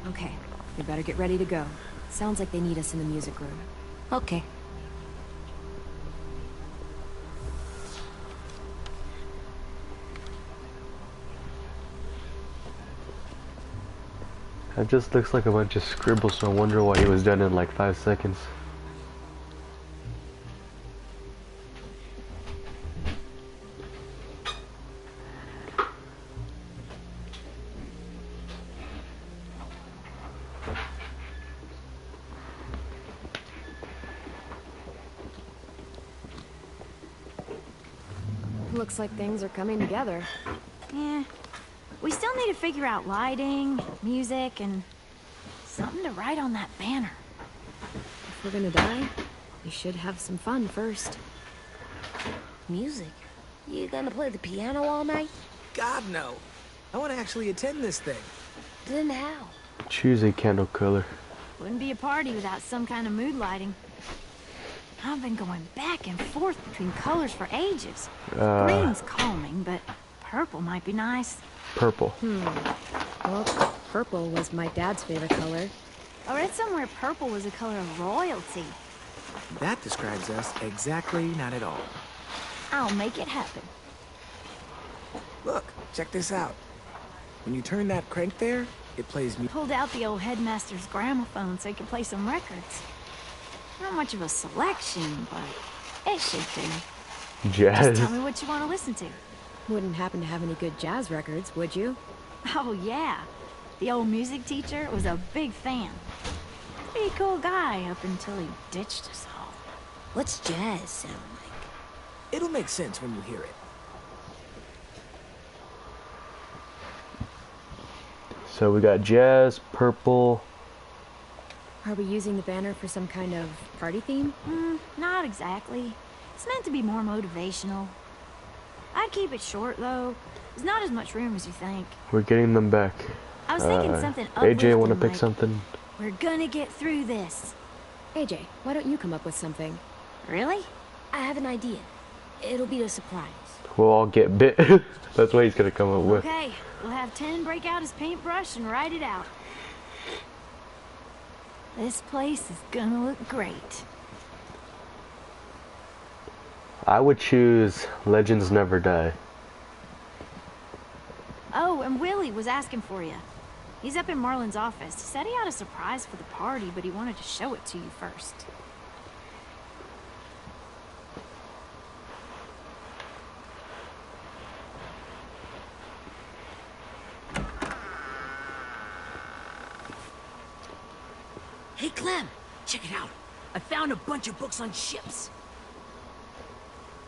Okay, we better get ready to go. Sounds like they need us in the music room. Okay. That just looks like a bunch of scribbles, so I wonder why he was done in like 5 seconds. Looks like things are coming together. Yeah. We still need to figure out lighting, music, and something to write on that banner. If we're gonna die, we should have some fun first. Music? You gonna play the piano all night? God, no. I want to actually attend this thing. Then how? Choose a candle color. Wouldn't be a party without some kind of mood lighting. I've been going back and forth between colors for ages. Green's calming, but purple might be nice. Purple. Well, purple was my dad's favorite color. I read somewhere purple was a color of royalty. That describes us exactly not at all. I'll make it happen. Look, check this out. When you turn that crank there, it plays me. Pulled out the old headmaster's gramophone so he could play some records. Not much of a selection, but it should do. Jazz. Just tell me what you want to listen to. Wouldn't happen to have any good jazz records, would you? Oh, yeah. The old music teacher was a big fan. Pretty cool guy up until he ditched us all. What's jazz sound like? It'll make sense when you hear it. So we got jazz, purple. Are we using the banner for some kind of party theme? Not exactly. It's meant to be more motivational. I'd keep it short, though. There's not as much room as you think. We're getting them back. I was thinking something uplifting, AJ, want to pick like, something? We're gonna get through this. AJ, why don't you come up with something? Really? I have an idea. It'll be a surprise. We'll all get bit. That's what he's gonna come up with. Okay, we'll have 10 break out his paintbrush and write it out. This place is gonna look great. I would choose Legends Never Die. Oh, and Willie was asking for you. He's up in Marlon's office. He said he had a surprise for the party, but he wanted to show it to you first. Hey, Clem, check it out. I found a bunch of books on ships.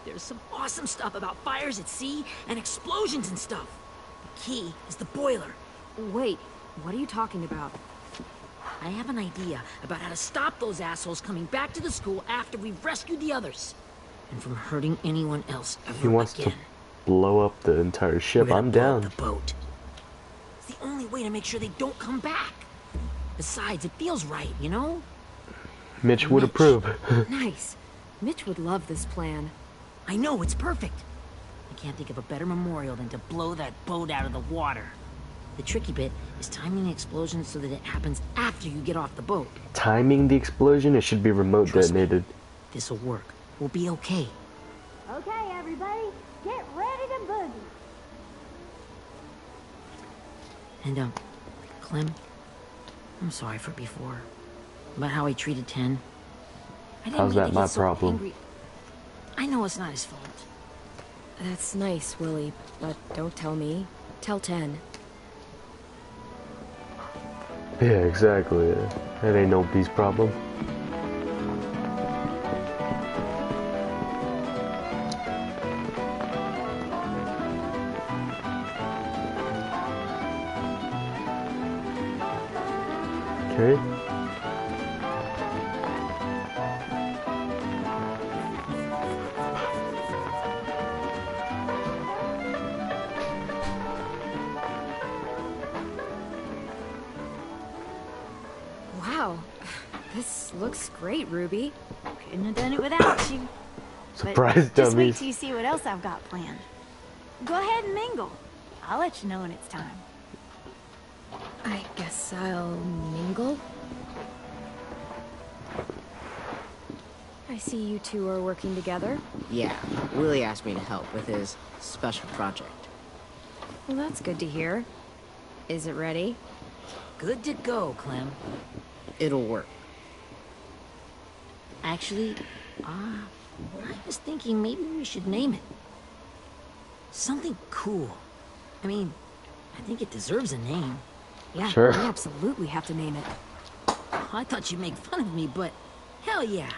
There's some awesome stuff about fires at sea and explosions and stuff. The key is the boiler. Wait, what are you talking about? I have an idea about how to stop those assholes coming back to the school after we've rescued the others. And from hurting anyone else ever He wants again. to blow up the entire ship. We're gonna I'm blow down. up the boat. It's the only way to make sure they don't come back. Besides, it feels right, you know? Mitch would approve. Nice. Mitch would love this plan. I know, it's perfect. I can't think of a better memorial than to blow that boat out of the water. The tricky bit is timing the explosion so that it happens after you get off the boat. Timing the explosion, it should be remote Trust me. detonated. This'll work. We'll be okay. Okay, everybody, get ready to boogie. And, Clem. I'm sorry for before. About how he treated Ten. I didn't How's mean that to my get so problem? angry. I know it's not his fault. That's nice, Willie, but don't tell me. Tell Ten. Yeah, exactly. That ain't no peace problem. Okay. Wow. This looks great, Ruby. Couldn't have done it without you. Surprise But just wait dummies. till you see what else I've got planned. Go ahead and mingle. I'll let you know when it's time. I guess I'll mingle. I see you two are working together. Yeah, Willie asked me to help with his special project. Well, that's good to hear. Is it ready? Good to go, Clem. It'll work. Actually, I was thinking maybe we should name it. Something cool. I mean, I think it deserves a name. Yeah, Sure. we absolutely have to name it. I thought you'd make fun of me, but hell yeah.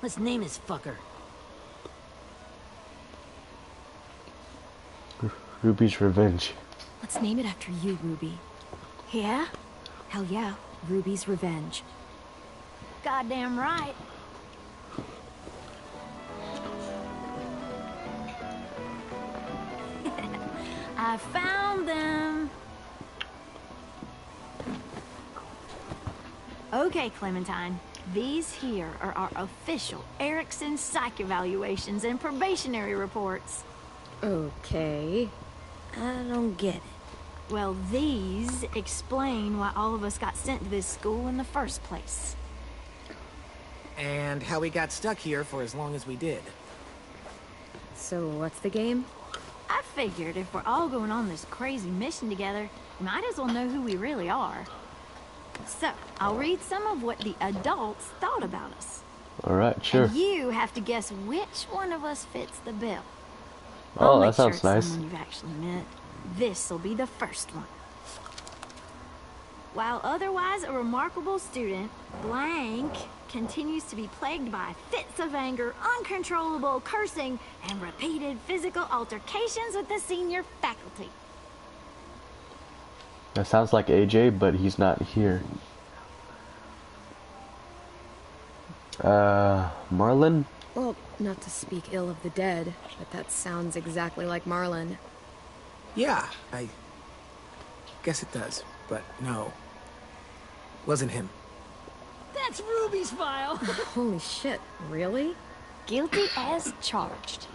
Let's name this fucker. Ruby's Revenge. Let's name it after you, Ruby. Yeah? Hell yeah, Ruby's Revenge. Goddamn right. I found them. Okay, Clementine. These here are our official Erickson psych evaluations and probationary reports. Okay. I don't get it. Well, these explain why all of us got sent to this school in the first place. And how we got stuck here for as long as we did. So what's the game? I figured if we're all going on this crazy mission together, we might as well know who we really are. So, I'll read some of what the adults thought about us. Alright, sure. And you have to guess which one of us fits the bill. Oh, I'll that make sure sounds it's nice. someone you've actually met. This'll be the first one. While otherwise a remarkable student, Blank continues to be plagued by fits of anger, uncontrollable cursing, and repeated physical altercations with the senior faculty. That sounds like AJ, but he's not here. Marlon? Well, not to speak ill of the dead, but that sounds exactly like Marlon. Yeah, I guess it does, but no. Wasn't him. That's Ruby's file. Holy shit, really? Guilty as charged.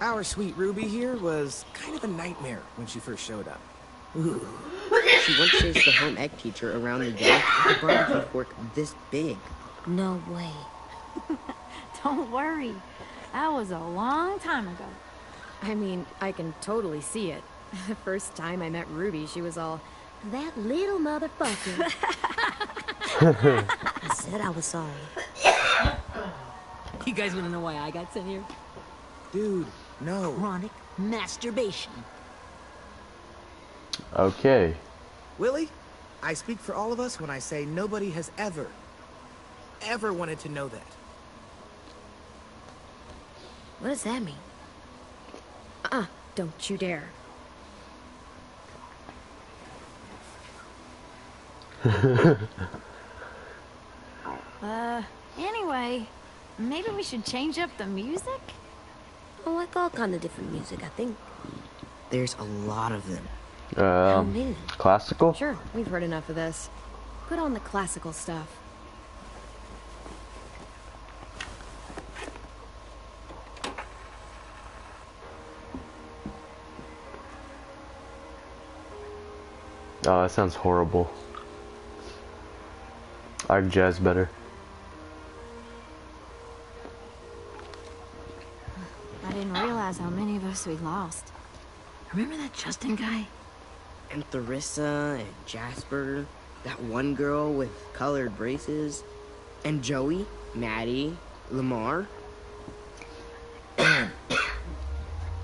Our sweet Ruby here was kind of a nightmare when she first showed up. Ooh. She once chased the home ec teacher around the day with a barbecue fork this big. No way. Don't worry. That was a long time ago. I mean, I can totally see it. The first time I met Ruby, she was all, that little motherfucker. I said I was sorry. You guys want to know why I got sent here? Dude, no. Chronic masturbation. Okay. Willie, I speak for all of us when I say nobody has ever wanted to know that. What does that mean? Don't you dare. Anyway, maybe we should change up the music? I like all kind of different music, I think. There's a lot of them. How many? Classical? Sure, we've heard enough of this. Put on the classical stuff. Oh, that sounds horrible. I like jazz better. I didn't realize how many of us we'd lost. Remember that Justin guy? And Theresa and Jasper. That one girl with colored braces. And Joey, Maddie, Lamar.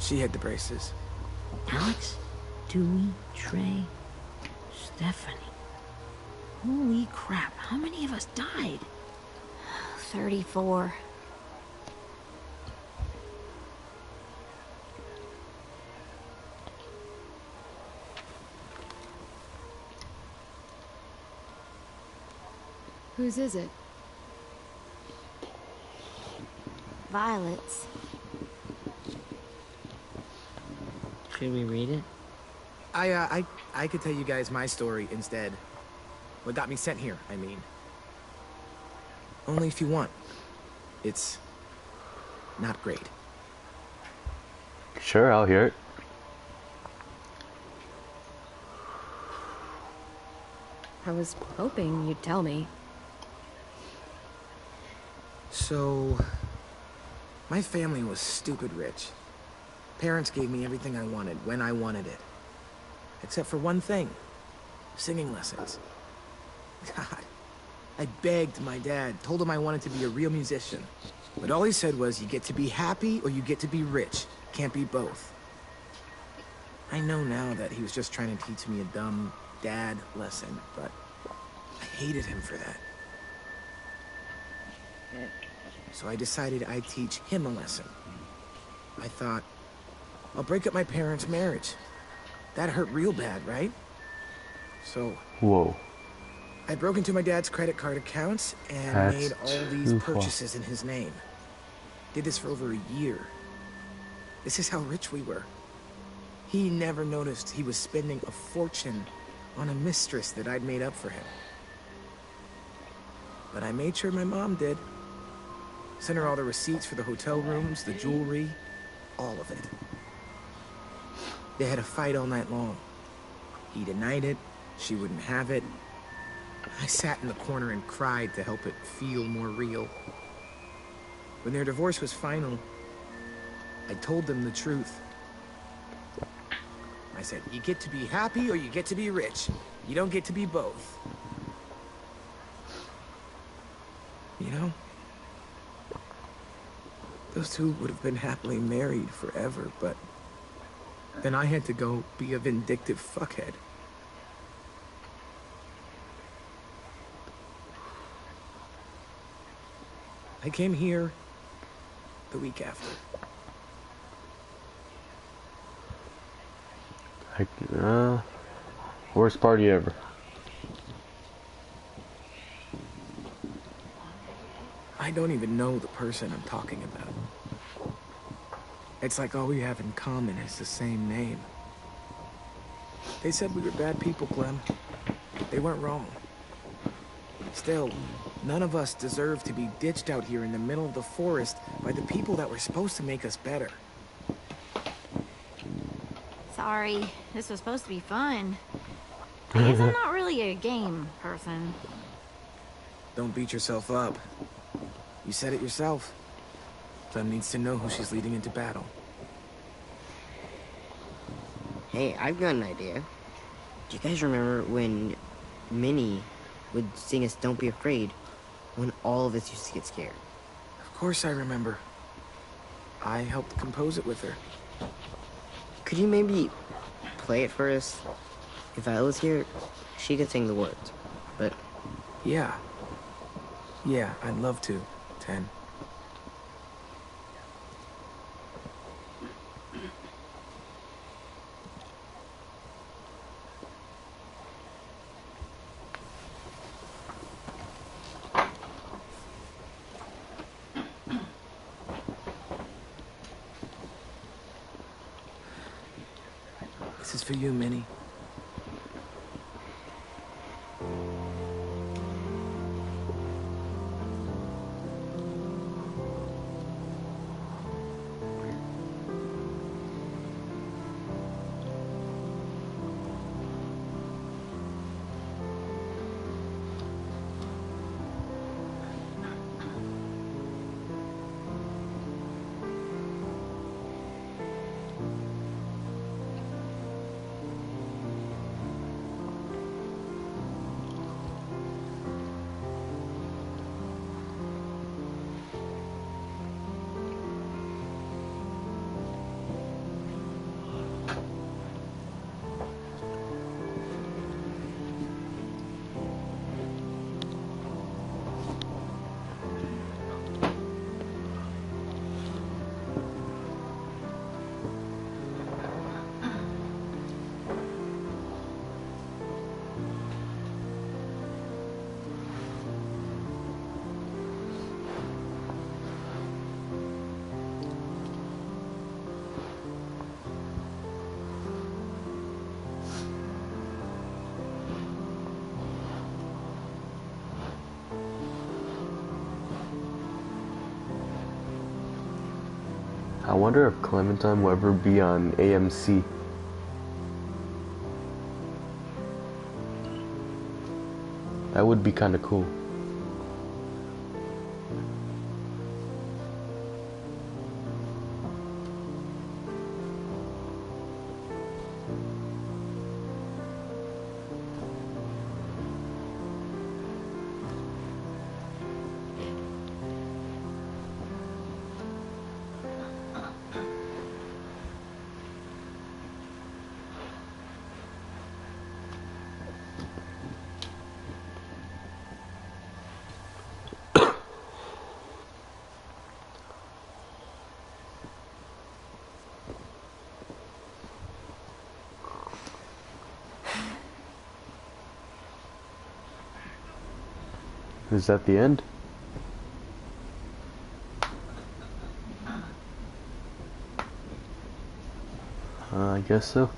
She had the braces. Alex, Dewey, Trey, Stephanie. Holy crap, how many of us died? 34. Whose is it? Violet's. Should we read it? I could tell you guys my story instead. What got me sent here, I mean. Only if you want. It's not great. Sure, I'll hear it. I was hoping you'd tell me. So, my family was stupid rich. Parents gave me everything I wanted, when I wanted it. Except for one thing. Singing lessons. God. I begged my dad, told him I wanted to be a real musician. But all he said was, you get to be happy or you get to be rich. Can't be both. I know now that he was just trying to teach me a dumb dad lesson, but I hated him for that. So I decided I'd teach him a lesson. I thought, I'll break up my parents' marriage. That hurt real bad, right? So... Whoa. I broke into my dad's credit card accounts and That's made all these too far. purchases in his name. Did this for over a year. This is how rich we were. He never noticed he was spending a fortune on a mistress that I'd made up for him. But I made sure my mom did. Sent her all the receipts for the hotel rooms, the jewelry, all of it. They had a fight all night long. He denied it, she wouldn't have it. I sat in the corner and cried to help it feel more real. When their divorce was final, I told them the truth. I said, you get to be happy or you get to be rich. You don't get to be both. You know? Those two would have been happily married forever, but then I had to go be a vindictive fuckhead. I came here the week after. Worst party ever. I don't even know the person I'm talking about. It's like all we have in common is the same name. They said we were bad people, Clem. They weren't wrong. Still, none of us deserve to be ditched out here in the middle of the forest by the people that were supposed to make us better. Sorry, this was supposed to be fun. I guess I'm not really a game person. Don't beat yourself up. You said it yourself. Clem needs to know who she's leading into battle. Hey, I've got an idea. Do you guys remember when Minnie would sing us Don't Be Afraid when all of us used to get scared? Of course I remember. I helped compose it with her. Could you maybe play it for us? If Viola's here, she could sing the words, but... Yeah. Yeah, I'd love to, Ten. This is for you, Minnie. I wonder if Clementine will ever be on AMC. That would be kind of cool. Is that the end? I guess so.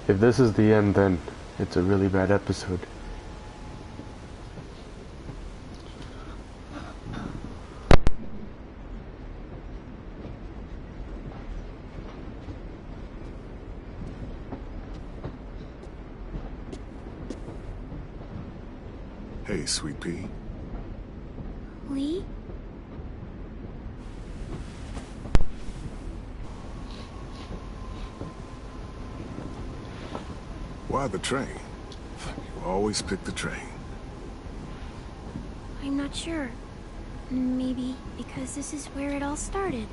If this is the end, then it's a really bad episode. Hey, Sweet Pea. Lee? Why the train? You always pick the train. I'm not sure. Maybe because this is where it all started.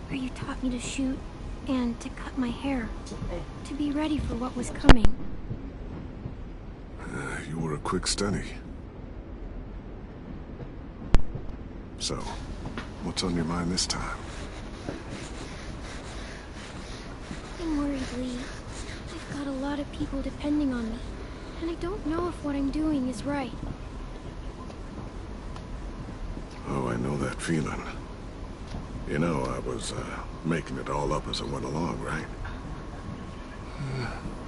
Where you taught me to shoot and to cut my hair. To be ready for what was coming. You were a quick study. So, what's on your mind this time? I'm worried, Lee. I've got a lot of people depending on me, and I don't know if what I'm doing is right. Oh, I know that feeling. You know, I was, making it all up as I went along, right?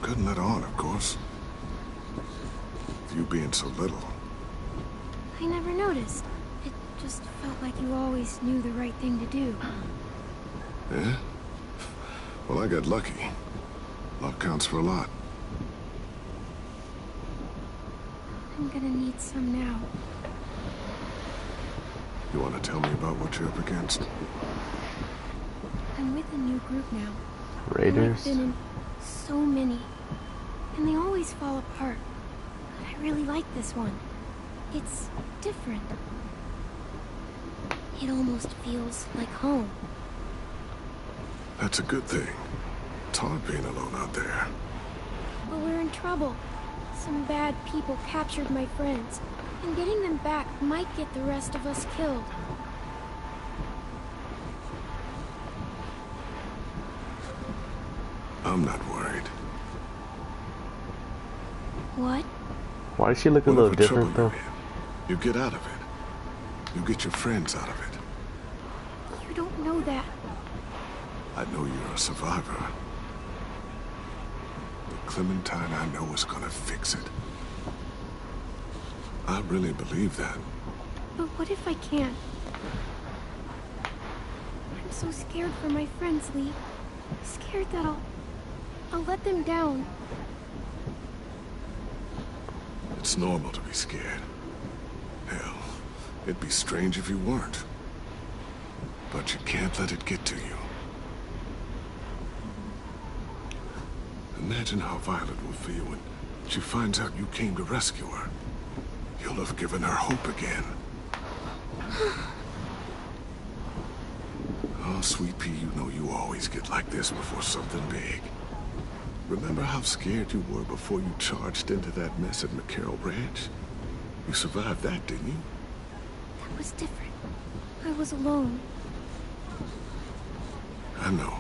Couldn't let on, of course. You being so little. I never noticed. It just felt like you always knew the right thing to do. Yeah? Well, I got lucky. Luck counts for a lot. I'm gonna need some now. You want to tell me about what you're up against? I'm with a new group now. Raiders? I've been in so many, and they always fall apart. But I really like this one. It's different. It almost feels like home. That's a good thing. It's hard being alone out there. But we're in trouble. Some bad people captured my friends, and getting them back might get the rest of us killed. I'm not worried. What? Why does she look a little Whatever different trouble though? you're in, you get out of it. You get your friends out of it. You don't know that. I know you're a survivor. But Clementine, I know, is gonna fix it. I really believe that. But what if I can't? I'm so scared for my friends, Lee. Scared that I'll let them down. It's normal to be scared. Hell, it'd be strange if you weren't. But you can't let it get to you. Imagine how Violet will feel when she finds out you came to rescue her. You'll have given her hope again. Oh, Sweet Pea, you know you always get like this before something big. Remember how scared you were before you charged into that mess at McCarroll Ranch? You survived that, didn't you? That was different. I was alone. I know.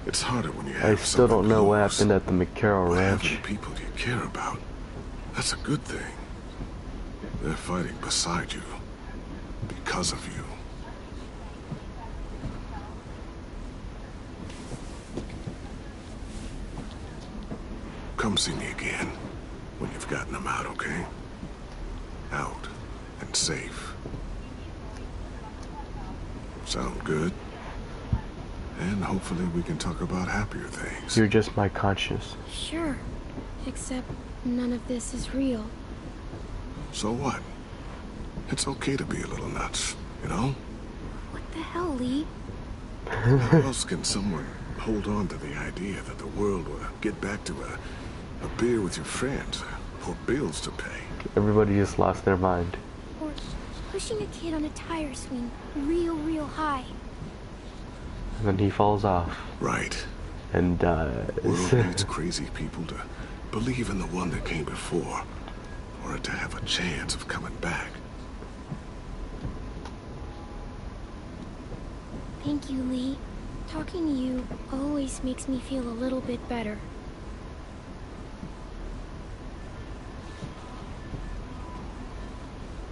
It's harder when you I have still don't know what close. happened at the McCarroll But Ranch. having people you care about, that's a good thing. They're fighting beside you. Because of you. come see me again when you've gotten them out, okay? Out and safe. Sound good? And hopefully we can talk about happier things. You're just my conscience. Sure. Except none of this is real. So what? It's okay to be a little nuts, you know? What the hell, Lee? How else can someone hold on to the idea that the world will get back to a beer with your friends or bills to pay? Everybody just lost their mind. Or pushing a kid on a tire swing real high. And then he falls off. Right. And dies. The world needs crazy people to believe in the one that came before, or to have a chance of coming back. Thank you, Lee. Talking to you always makes me feel a little bit better.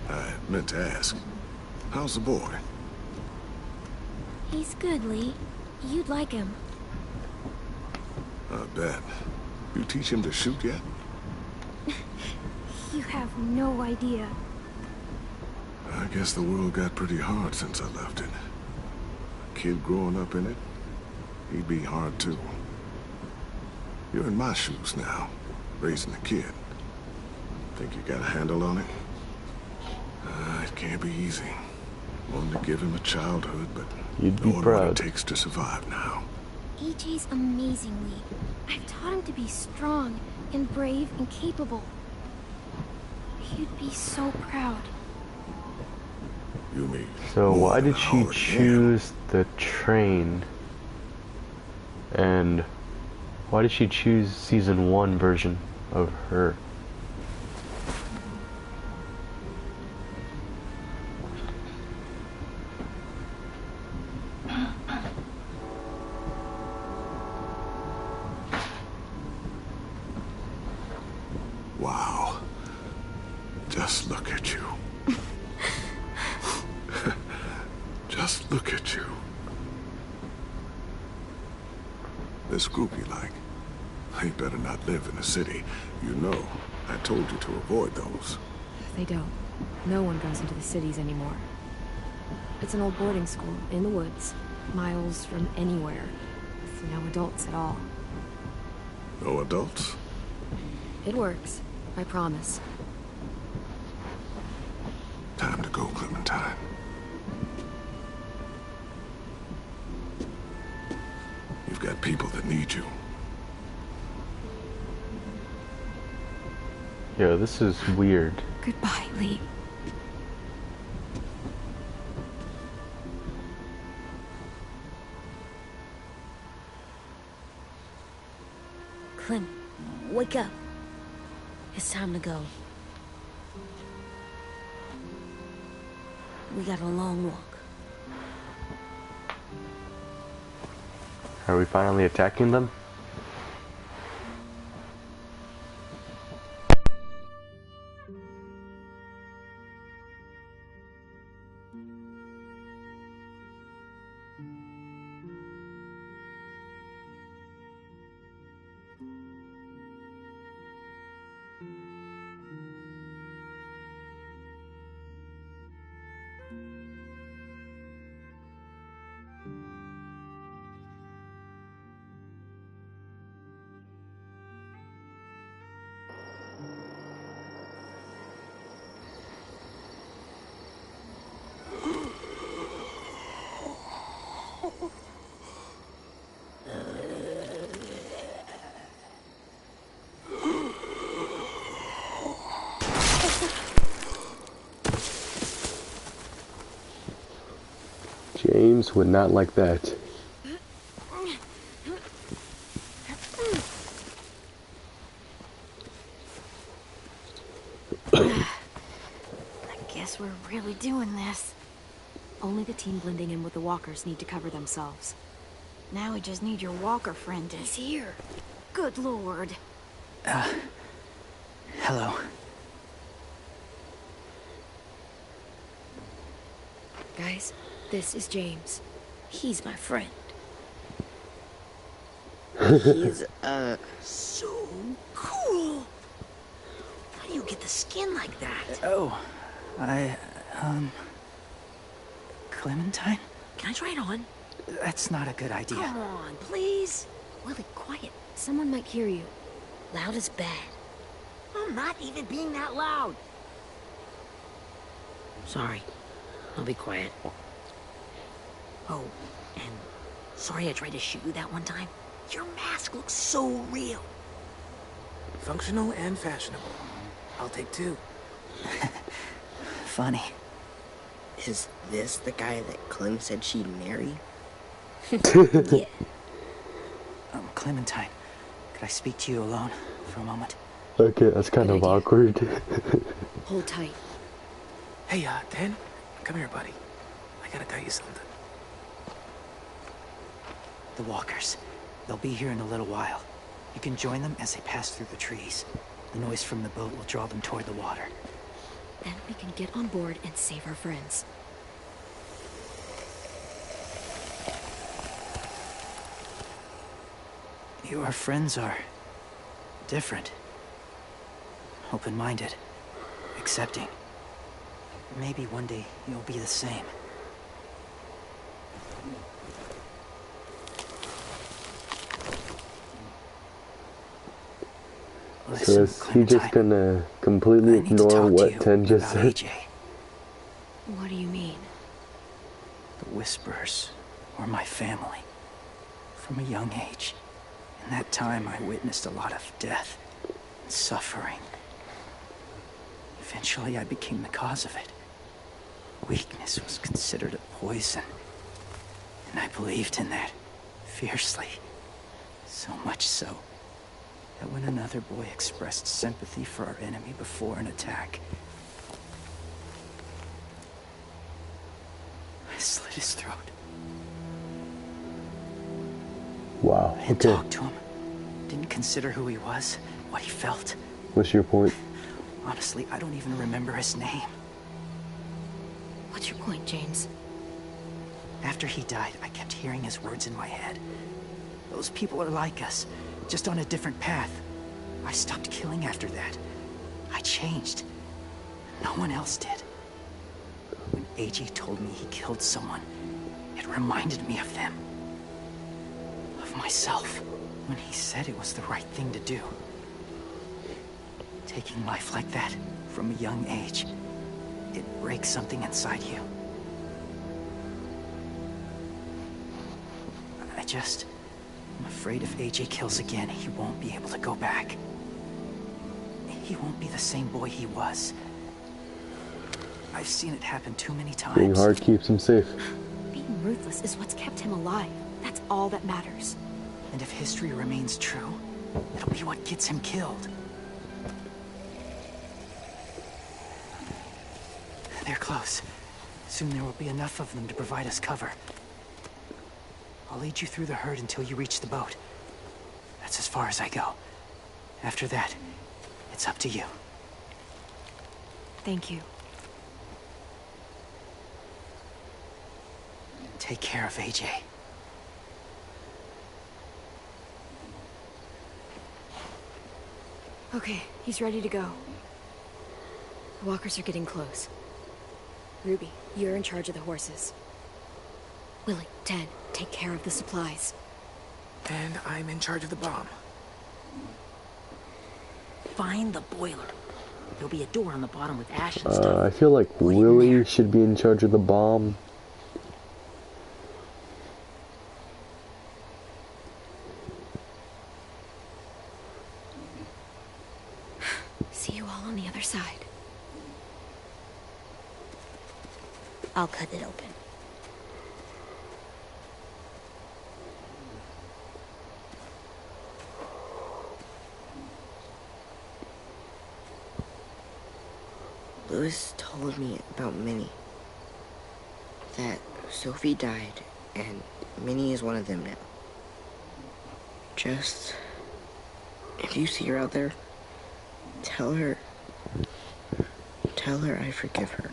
I meant to ask, how's the boy? He's good, Lee. You'd like him. I bet. You teach him to shoot yet? You have no idea. I guess the world got pretty hard since I left it. A kid growing up in it, he'd be hard too. You're in my shoes now, raising a kid. Think you got a handle on it? It can't be easy. Wanted to give him a childhood, but You'd be knowing proud. what it takes to survive now. AJ's amazing, Lee. I've taught him to be strong and brave and capable. You'd be so proud. You mean? So more why than did I she already am. choose the train? And why did she choose season 1 version of her? Wow. Just look at you. Just look at you. This group you like, they better not live in the city. You know, I told you to avoid those. They don't. No one goes into the cities anymore. It's an old boarding school in the woods, miles from anywhere, with no adults at all. No adults? It works, I promise. Time to go, Clementine. You've got people that need you. Yo, this is weird. Goodbye, Lee. Clem, wake up. It's time to go. We got a long walk. Are we finally attacking them? James would not like that. I guess we're really doing this. Only the team blending in with the walkers need to cover themselves. Now we just need your walker friend to... He's here. Good lord. Hello. Guys, this is James. He's my friend. He's, so skin like that? Oh, Clementine? Can I try it on? That's not a good idea. Come on, please. Willie, quiet. Someone might hear you. Loud is bad. I'm not even being that loud. Sorry. I'll be quiet. Oh, and sorry I tried to shoot you that one time. Your mask looks so real. Functional and fashionable. I'll take 2. Funny. Is this the guy that Clem said she'd marry? Yeah. Clementine, could I speak to you alone for a moment? Okay, that's kind of awkward. Hold tight. Hey, Dan, come here, buddy. I gotta tell you something. The walkers. They'll be here in a little while. You can join them as they pass through the trees. The noise from the boat will draw them toward the water. Then we can get on board and save our friends. Your friends are different. Open-minded. Accepting. Maybe one day you'll be the same. So is he just gonna completely ignore what Ten just said? AJ. What do you mean? The Whisperers were my family. From a young age. In that time, I witnessed a lot of death and suffering. Eventually, I became the cause of it. Weakness was considered a poison. And I believed in that fiercely. So much so that when another boy expressed sympathy for our enemy before an attack, I slit his throat. Wow, I didn't talk to him. Didn't consider who he was, what he felt. What's your point? Honestly, I don't even remember his name. What's your point, James? After he died, I kept hearing his words in my head. Those people are like us, just on a different path. I stopped killing after that. I changed. No one else did. When AJ told me he killed someone, it reminded me of them. Of myself. When he said it was the right thing to do. Taking life like that, from a young age, it breaks something inside you. I'm afraid if AJ kills again, he won't be able to go back. He won't be the same boy he was. I've seen it happen too many times. Being hard keeps him safe. Being ruthless is what's kept him alive. That's all that matters. And if history remains true, it'll be what gets him killed. They're close. Soon there will be enough of them to provide us cover. I'll lead you through the herd until you reach the boat. That's as far as I go. After that, it's up to you. Thank you. Take care of AJ. Okay, he's ready to go. The walkers are getting close. Ruby, you're in charge of the horses. Willie, Ted, take care of the supplies. And I'm in charge of the bomb. Find the boiler. There'll be a door on the bottom with ash and stuff. I feel like Willie should be in charge of the bomb. See you all on the other side. I'll cut it open. Louis told me about Minnie. That Sophie died, and Minnie is one of them now. Just... if you see her out there, tell her I forgive her.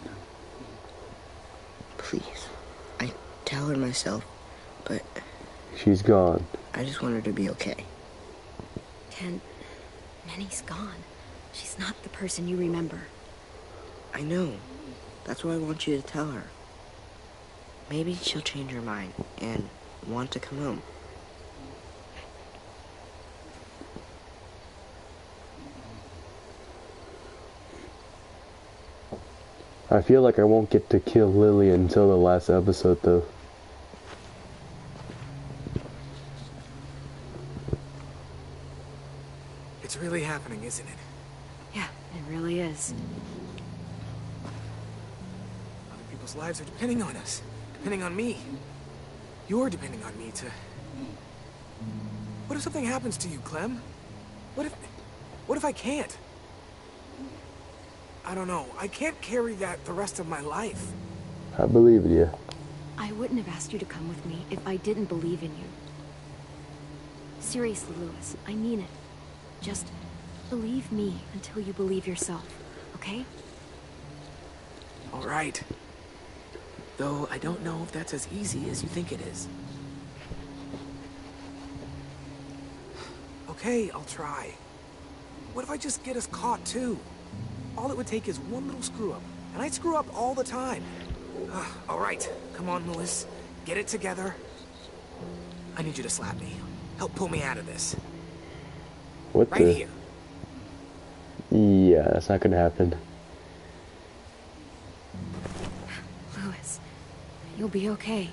Please. I tell her myself, but... she's gone. I just want her to be okay. Ken, Minnie's gone. She's not the person you remember. I know. That's why I want you to tell her. Maybe she'll change her mind and want to come home. I feel like I won't get to kill Lily until the last episode, though. It's really happening, isn't it? Yeah, it really is. Other people's lives are depending on us. Depending on me. You're depending on me to... What if something happens to you, Clem? What if I can't? I don't know. I can't carry that the rest of my life. I believe in you. I wouldn't have asked you to come with me if I didn't believe in you. Seriously, Louis, I mean it. Just believe me until you believe yourself, okay? All right. Though I don't know if that's as easy as you think it is. Okay, I'll try. What if I just get us caught too? All it would take is one little screw up, and I screw up all the time. All right, come on, Louis. Get it together. I need you to slap me. Help pull me out of this. What right the? Here. Yeah, that's not gonna happen. Louis, you'll be okay.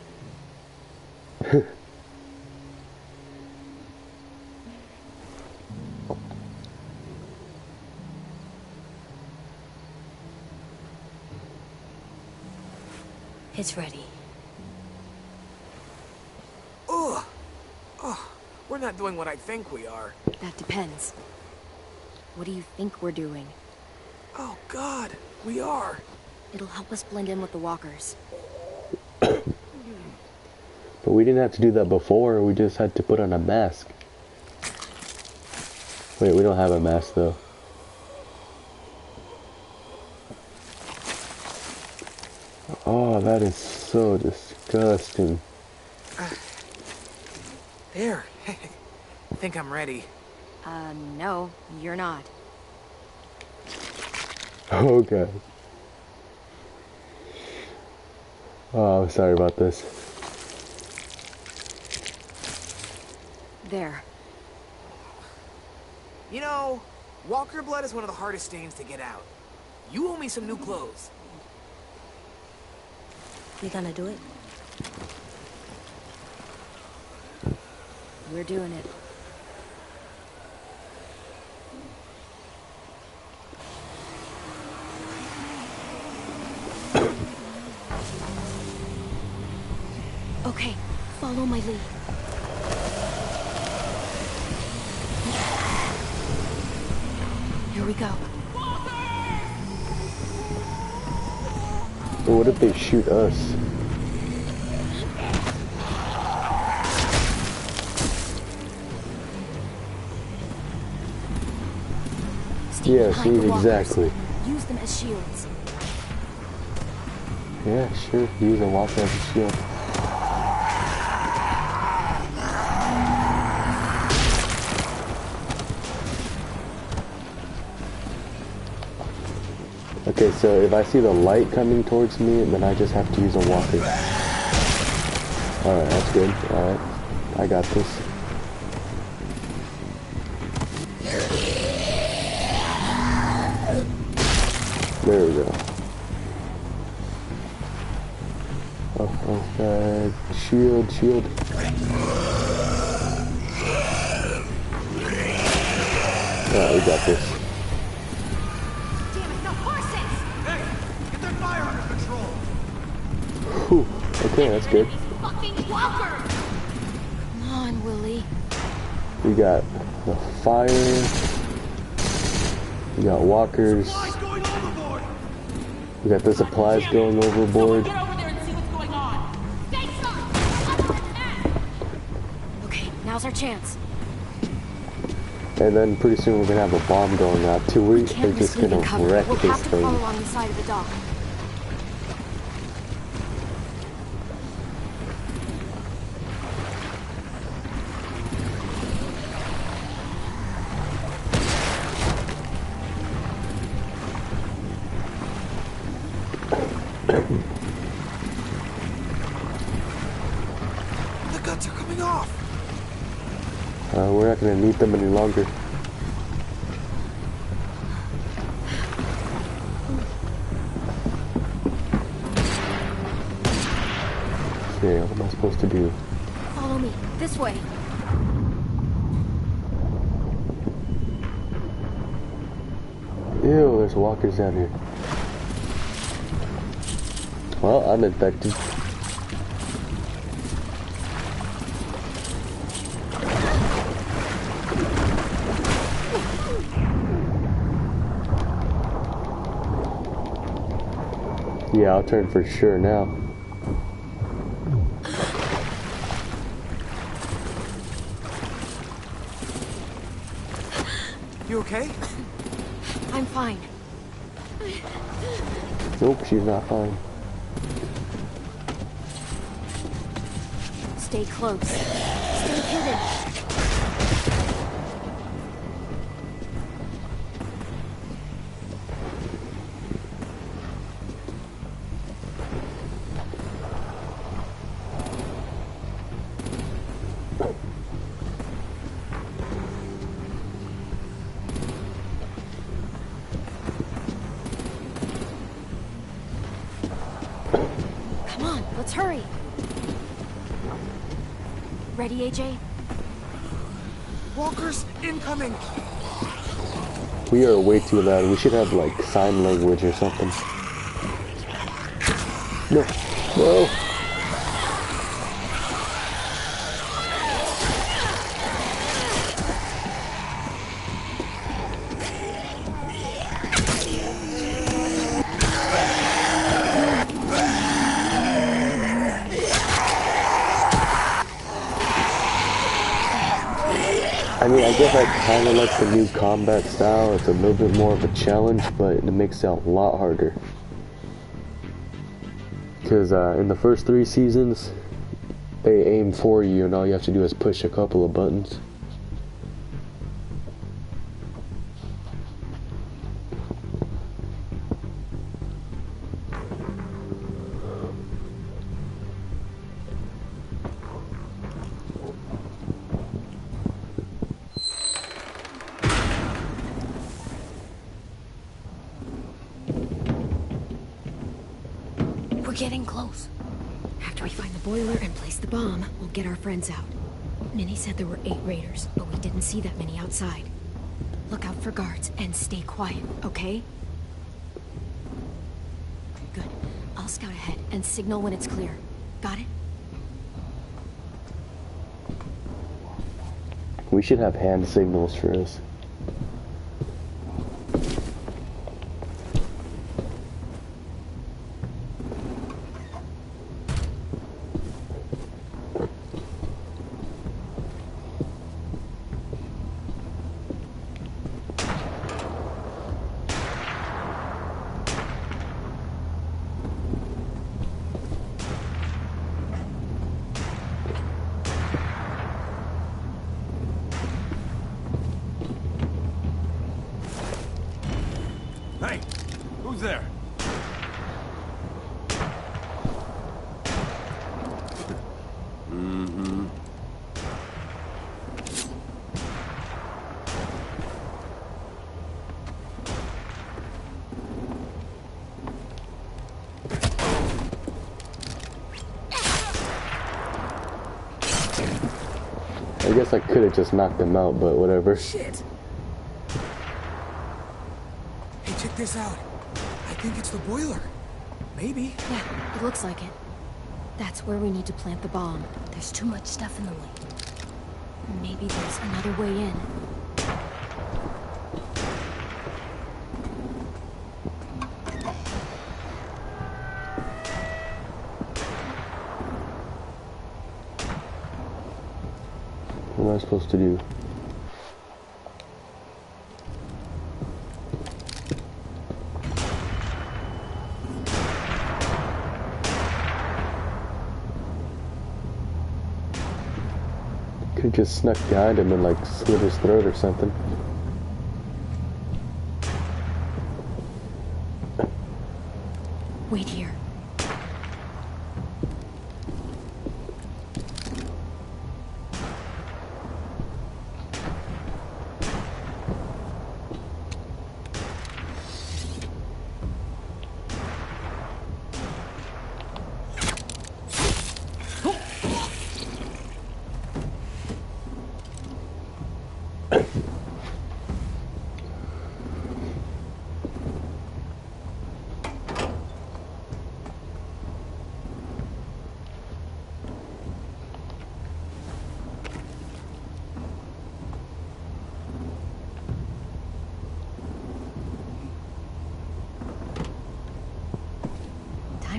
It's ready. Ugh. Oh, we're not doing what I think we are. That depends. What do you think we're doing? Oh, God, we are. It'll help us blend in with the walkers. But we didn't have to do that before, we just had to put on a mask. Wait, we don't have a mask though. Oh, that is so disgusting. There. I think I'm ready. No, you're not. Oh, God. Oh, I'm sorry about this. There. You know, Walker blood is one of the hardest stains to get out. You owe me some new clothes. We gonna do it? We're doing it. Okay, follow my lead. Here we go. But what if they shoot us? Yeah, see, exactly. Use them as shields. Yeah, sure. Use a walker as a shield. Okay, so if I see the light coming towards me, then I just have to use a walker. Alright, that's good. Alright. I got this. There we go. Oh, God. Shield, shield. Alright, we got this. Damn it, the horses! Hey, get that fire under control! Whew. Okay, that's good. Fucking Walker! Come on, Willie. We got the fire. We got walkers. We got the supplies going overboard. Get over there and see what's going on! Stay sharp! Okay, now's our chance. And then pretty soon we're gonna have a bomb going out too. We're just gonna wreck We'll this have to thing. fall along the side of the dock. The guts are coming off. We're not gonna need them any longer. Okay, what am I supposed to do? Follow me. This way. Ew, there's walkers down here. Well, I'm infected. Yeah, I'll turn for sure now. You okay? I'm fine. Nope, she's not fine. Stay close. Stay hidden. Come on, let's hurry. Ready, AJ? Walkers incoming. We are way too loud. We should have like sign language or something. No, no. I mean, I guess I kind of like the new combat style. It's a little bit more of a challenge, but it makes it a lot harder. Because in the first 3 seasons, they aim for you and all you have to do is push a couple of buttons. We're getting close. After we find the boiler and place the bomb, we'll get our friends out. Minnie said there were 8 raiders, but we didn't see that many outside. Look out for guards and stay quiet, okay? Good. I'll scout ahead and signal when it's clear. Got it? We should have hand signals for us. Hey, who's there? Mm-hmm. I guess I could have just knocked them out, but whatever. Shit. Hey, check this out. I think it's the boiler. Maybe. Yeah, it looks like it. That's where we need to plant the bomb. There's too much stuff in the way. Maybe there's another way in. What am I supposed to do? Could have just snuck behind him and like slit his throat or something. Wait here. Time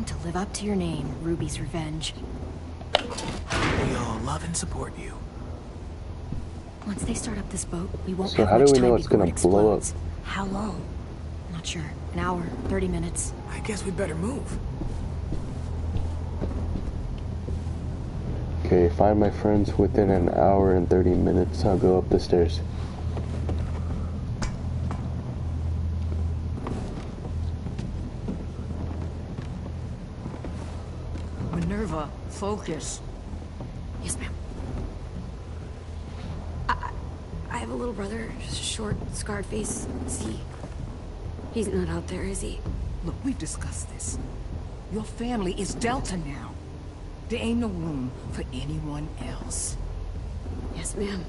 to live up to your name, Ruby's Revenge. We all love and support you. Once they start up this boat, we won't So have how do much we know time it's before gonna it blow up? explodes. How long? Not sure. An hour, 30 minutes. I guess we'd better move. Okay, find my friends within an hour and 30 minutes. I'll go up the stairs. Minerva, focus. Yes, ma'am. I have a little brother, short, scarred face. See, he's not out there, is he? Look, we've discussed this. Your family is Delta now. There ain't no room for anyone else. Yes, ma'am.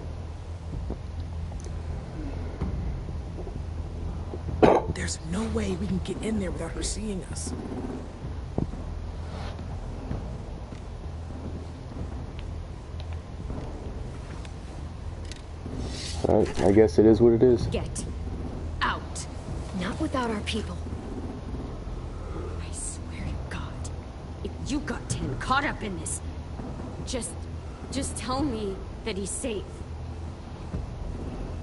There's no way we can get in there without her seeing us. Alright, I guess it is what it is. Get out. Not without our people. I swear to God, if you got Tin caught up in this, just tell me that he's safe.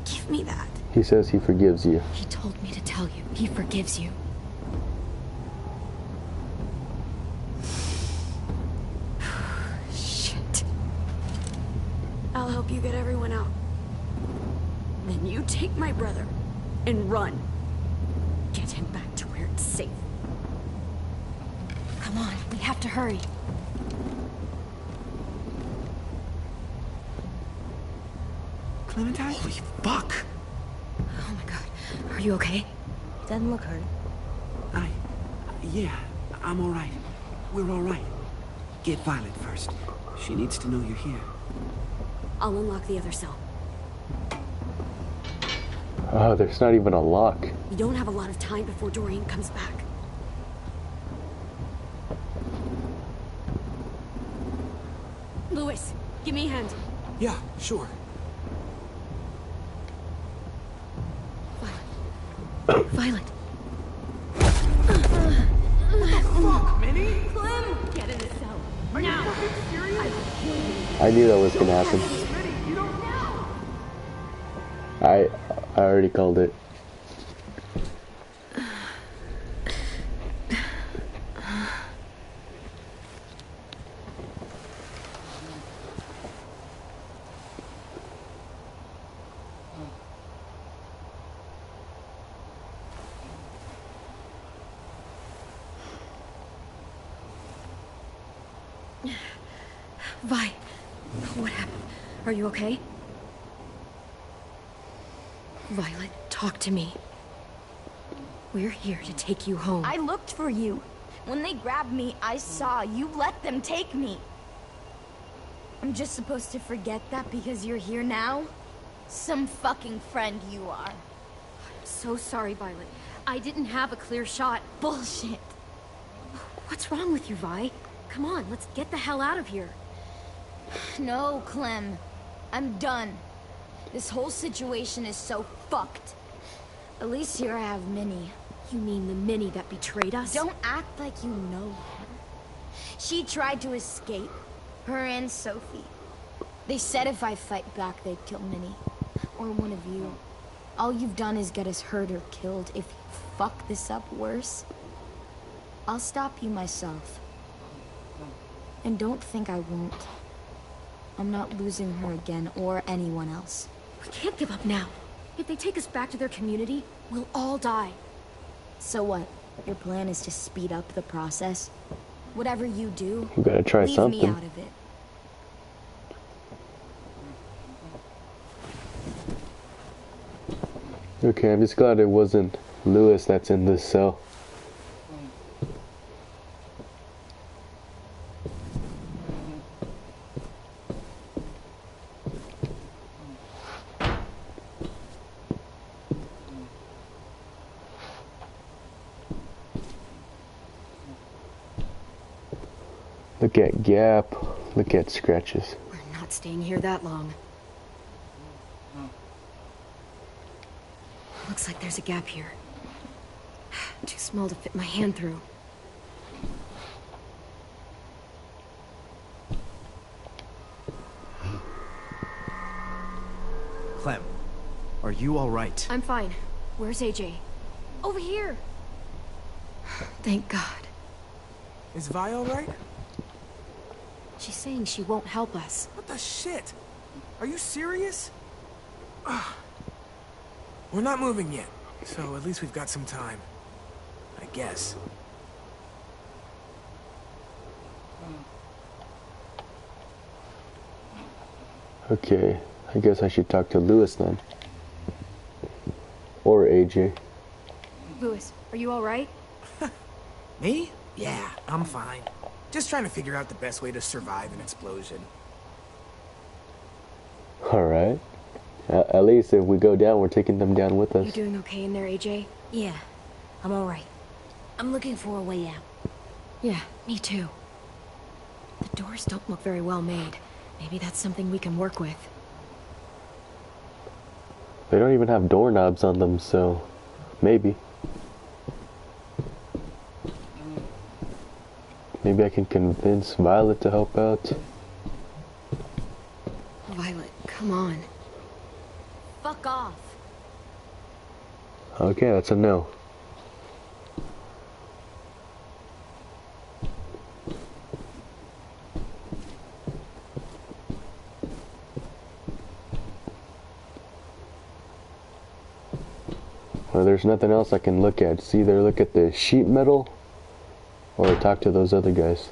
Give me that. He says he forgives you. He told me to tell you. He forgives you. Shit. I'll help you get everyone out. Then you take my brother and run. Get him back to where it's safe. Come on, we have to hurry. Clementine? Holy fuck! Oh my God. Are you okay? Doesn't look hurt. Yeah, I'm alright. We're alright. Get Violet first. She needs to know you're here. I'll unlock the other cell. Oh, there's not even a lock. We don't have a lot of time before Doreen comes back. Lewis, give me a hand. Yeah, sure. Violet. Fuck, Minnie! Clem! Get in the cell. Are you fucking serious? I knew that was gonna happen. Minnie, you don't know! I already called it. Vi, what happened? Are you okay? Violet, talk to me. We're here to take you home. I looked for you. When they grabbed me, I saw you let them take me. I'm just supposed to forget that because you're here now? Some fucking friend you are. I'm so sorry, Violet. I didn't have a clear shot. Bullshit. What's wrong with you, Vi? Come on, let's get the hell out of here. No, Clem. I'm done. This whole situation is so fucked. At least here I have Minnie. You mean the Minnie that betrayed us? Don't act like you know her. She tried to escape. Her and Sophie. They said if I fight back, they'd kill Minnie. Or one of you. All you've done is get us hurt or killed. If you fuck this up worse, I'll stop you myself. And don't think I won't. I'm not losing her again, or anyone else. We can't give up now. If they take us back to their community, we'll all die. So what? Your plan is to speed up the process? Whatever you do, You gotta try leave something. me out of it. Okay, I'm just glad it wasn't Lewis that's in this cell. Look at gap. Look at scratches. We're not staying here that long. Looks like there's a gap here. Too small to fit my hand through. Clem, are you all right? I'm fine. Where's AJ? Over here! Thank God. Is Vi all right? She's saying she won't help us. What the shit? Are you serious? We're not moving yet, so at least we've got some time. I guess. Okay, I guess I should talk to Louis then. Or AJ. Louis, are you alright? Me? Yeah, I'm fine. Just trying to figure out the best way to survive an explosion. Alright. At least if we go down, we're taking them down with us. You doing okay in there, AJ? Yeah, I'm alright. I'm looking for a way out. Yeah, me too. The doors don't look very well made. Maybe that's something we can work with. They don't even have doorknobs on them, so maybe. Maybe I can convince Violet to help out. Violet, come on. Fuck off. Okay, that's a no. Well, there's nothing else I can look at. It's either look at the sheet metal or talk to those other guys.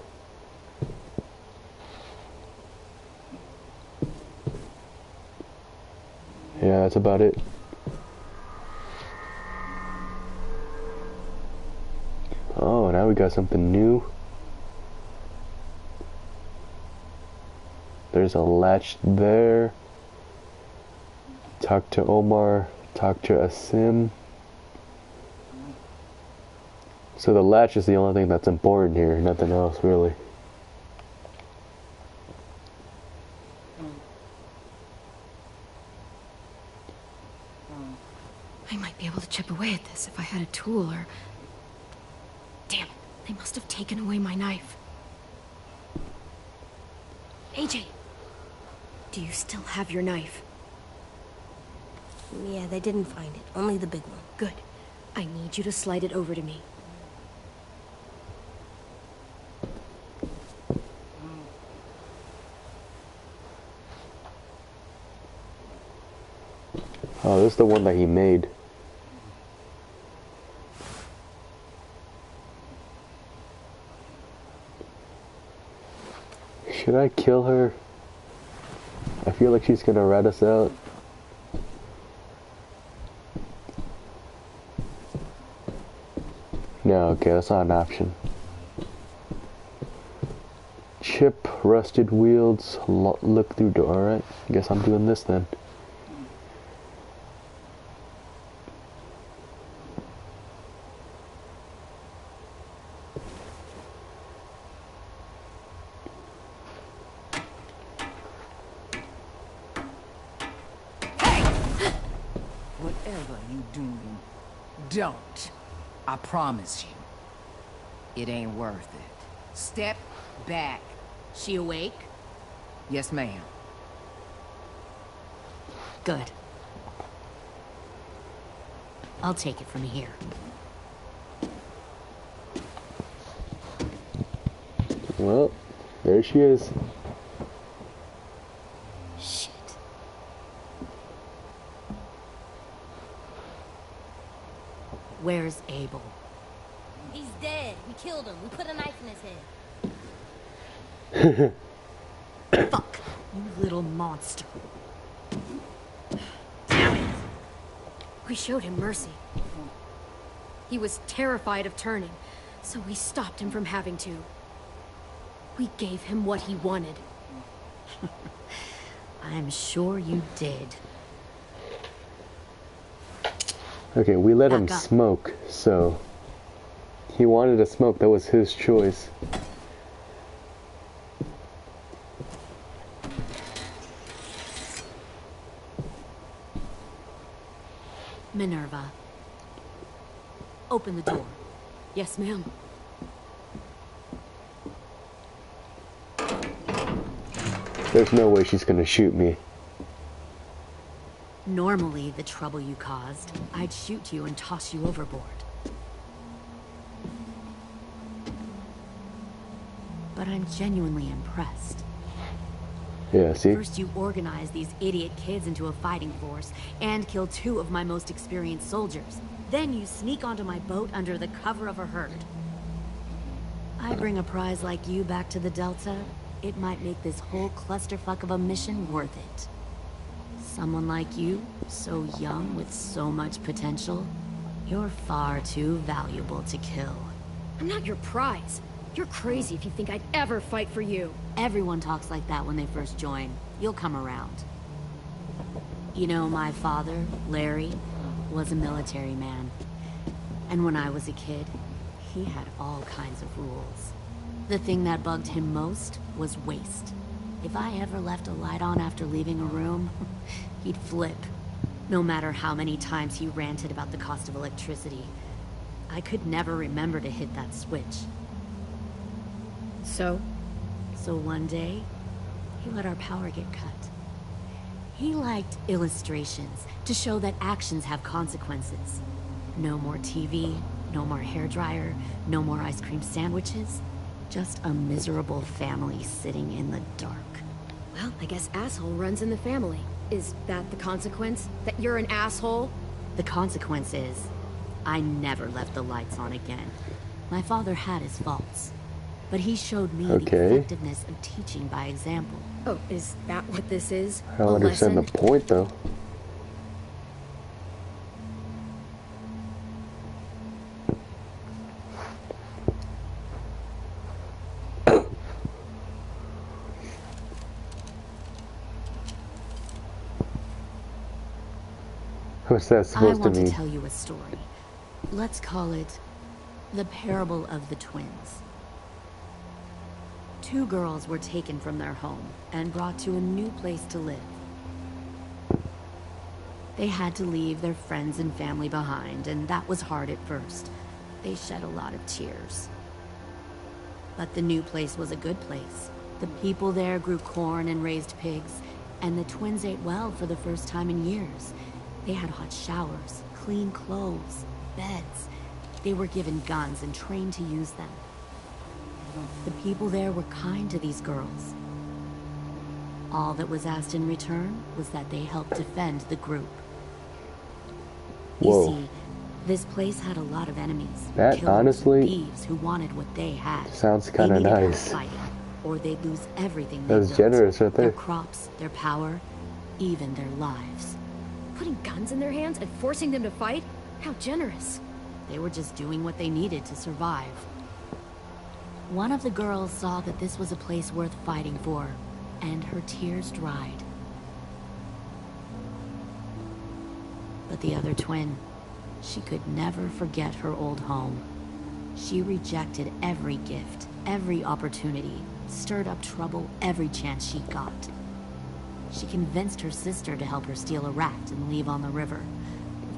Yeah, that's about it. Oh, now we got something new. There's a latch there. Talk to Omar. Talk to Asim. So the latch is the only thing that's important here, nothing else really. I might be able to chip away at this if I had a tool or... Damn it, they must have taken away my knife. AJ, do you still have your knife? Yeah, they didn't find it. Only the big one. Good. I need you to slide it over to me. Oh, this is the one that he made. Should I kill her? I feel like she's gonna rat us out. No, okay, that's not an option. Chip, rusted wheels, look through door. Alright, I guess I'm doing this then. Whatever you doing, don't. I promise you. It ain't worth it. Step back. She awake? Yes, ma'am. Good. I'll take it from here. Well, there she is. Shit. Where's Abel? He's dead. We killed him. We put a knife in his head. Fuck, you little monster. Damn it! We showed him mercy. He was terrified of turning, so we stopped him from having to. We gave him what he wanted. I'm sure you did. Okay, we let him Back up. smoke, so he wanted to smoke, that was his choice. Minerva. Open the door. Yes, ma'am. There's no way she's gonna shoot me. Normally, the trouble you caused, I'd shoot you and toss you overboard. But I'm genuinely impressed. Yeah, see? First you organize these idiot kids into a fighting force and kill 2 of my most experienced soldiers. Then you sneak onto my boat under the cover of a herd. I bring a prize like you back to the Delta, it might make this whole clusterfuck of a mission worth it. Someone like you, so young with so much potential, you're far too valuable to kill. I'm not your prize. You're crazy if you think I'd ever fight for you. Everyone talks like that when they first join. You'll come around. You know, my father, Larry, was a military man. And when I was a kid, he had all kinds of rules. The thing that bugged him most was waste. If I ever left a light on after leaving a room, he'd flip. No matter how many times he ranted about the cost of electricity, I could never remember to hit that switch. So one day, he let our power get cut. He liked illustrations to show that actions have consequences. No more TV, no more hairdryer, no more ice cream sandwiches. Just a miserable family sitting in the dark. Well, I guess asshole runs in the family. Is that the consequence? That you're an asshole? The consequence is, I never left the lights on again. My father had his faults, but he showed me the effectiveness of teaching by example. Oh, is that what this is? I don't understand the point, though. What's that supposed to mean? I want to tell you a story. Let's call it the Parable of the Twins. 2 girls were taken from their home and brought to a new place to live. They had to leave their friends and family behind, and that was hard at first. They shed a lot of tears. But the new place was a good place. The people there grew corn and raised pigs, and the twins ate well for the first time in years. They had hot showers, clean clothes, beds. They were given guns and trained to use them. The people there were kind to these girls. All that was asked in return was that they help defend the group. Whoa. You see, this place had a lot of enemies. That Killers honestly and thieves who wanted what they had. sounds kind of nice. Fighting, or they'd lose everything. That's generous right there. Their crops, their power, even their lives. Putting guns in their hands and forcing them to fight? How generous. They were just doing what they needed to survive. One of the girls saw that this was a place worth fighting for, and her tears dried. But the other twin, she could never forget her old home. She rejected every gift, every opportunity, stirred up trouble every chance she got. She convinced her sister to help her steal a raft and leave on the river.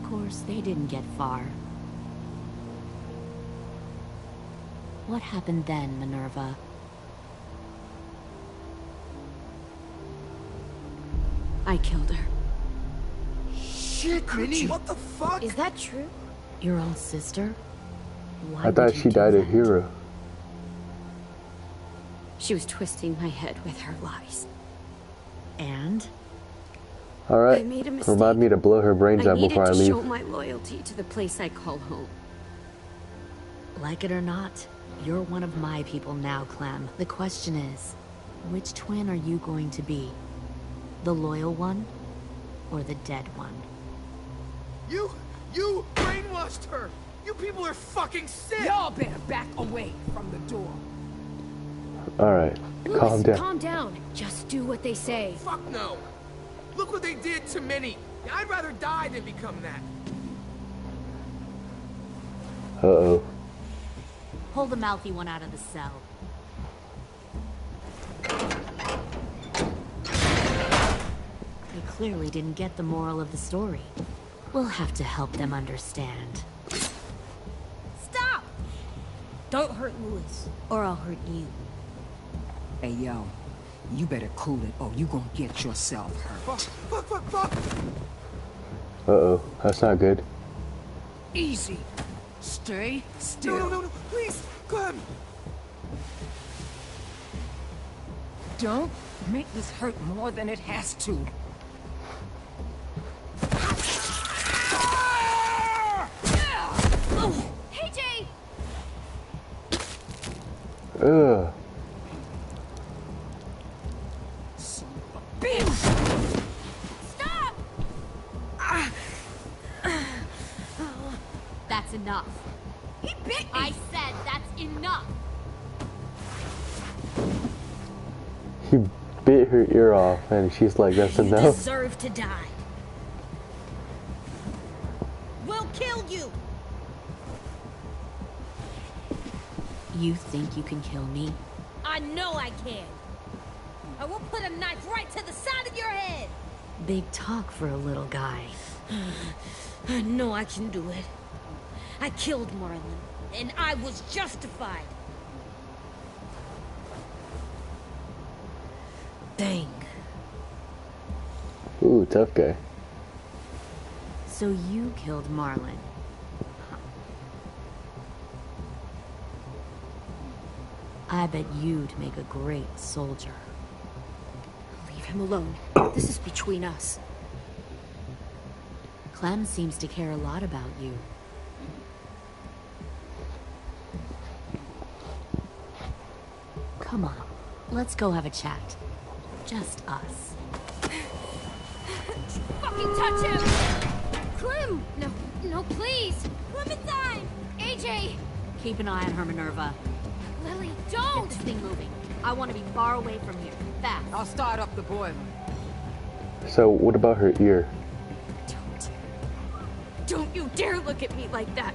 Of course, they didn't get far. What happened then, Minerva? I killed her. Shit, Minnie, what the fuck? Is that true? Your own sister? Why I thought she died a hero. She was twisting my head with her lies. And? Alright, I made a mistake. remind me to blow her brains out before I needed to leave. show my loyalty to the place I call home. Like it or not, you're one of my people now, Clem. The question is, which twin are you going to be? The loyal one, or the dead one? You brainwashed her! You people are fucking sick! Y'all better back away from the door. Alright, calm down. Calm down. Just do what they say. Fuck no! Look what they did to Minnie. I'd rather die than become that. Uh-oh. Pull the mouthy one out of the cell. They clearly didn't get the moral of the story. We'll have to help them understand. Stop! Don't hurt Louis, or I'll hurt you. Hey, yo. You better cool it, or you gonna get yourself hurt. Fuck! Uh-oh, that's not good. Easy. Stay still. No, please, Clem. Don't make this hurt more than it has to. Hey, Jay! Ugh. Stop! That's enough. He bit me! I said that's enough. He bit her ear off, and she's like, that's You enough. deserve to die. We'll kill you! You think you can kill me? I know I can. I will put a knife right to the side of your head. Big talk for a little guy. I know I can do it. I killed Marlon, and I was justified. Dang. Ooh, tough guy. So you killed Marlon. Huh. I bet you'd make a great soldier. Leave him alone. This is between us. Clem seems to care a lot about you. Come on, let's go have a chat. Just us. Fucking touch him! Clem! No, please! Clementine! AJ! Keep an eye on her, Minerva. Lily, Get don't! this thing moving. I want to be far away from here. Fast. I'll start up the boiler. So, what about her ear? Don't you dare look at me like that!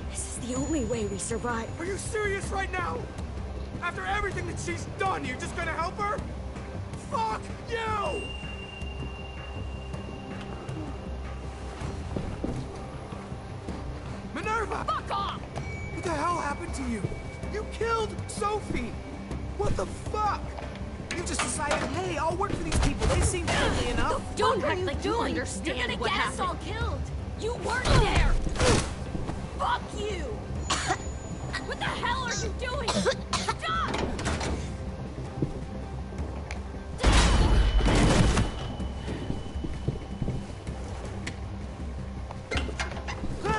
This is the only way we survive. Are you serious right now? After everything that she's done, you're just gonna help her? Fuck you! Minerva! Fuck off! What the hell happened to you? You killed Sophie! What the fuck? You just decided, hey, I'll work for these people. They seem friendly enough. Don't act like you You're understand gonna what get us all happened. killed! You weren't there! Fuck you! What the hell are you doing? Stop!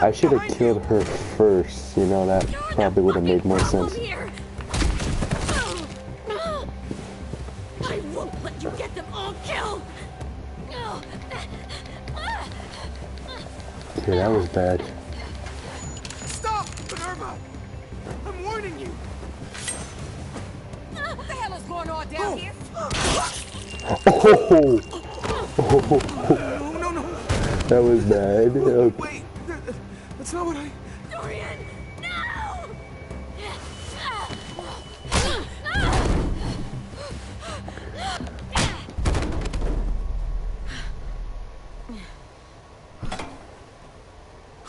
I should have killed her first. You know, that probably would have made more sense. Here. I won't let you get them all killed. Yeah, that was bad. Stop, Minerva! I'm warning you. What the hell is going on down here? No. That was bad. Okay. Wait, that's not what I... Dorian, no!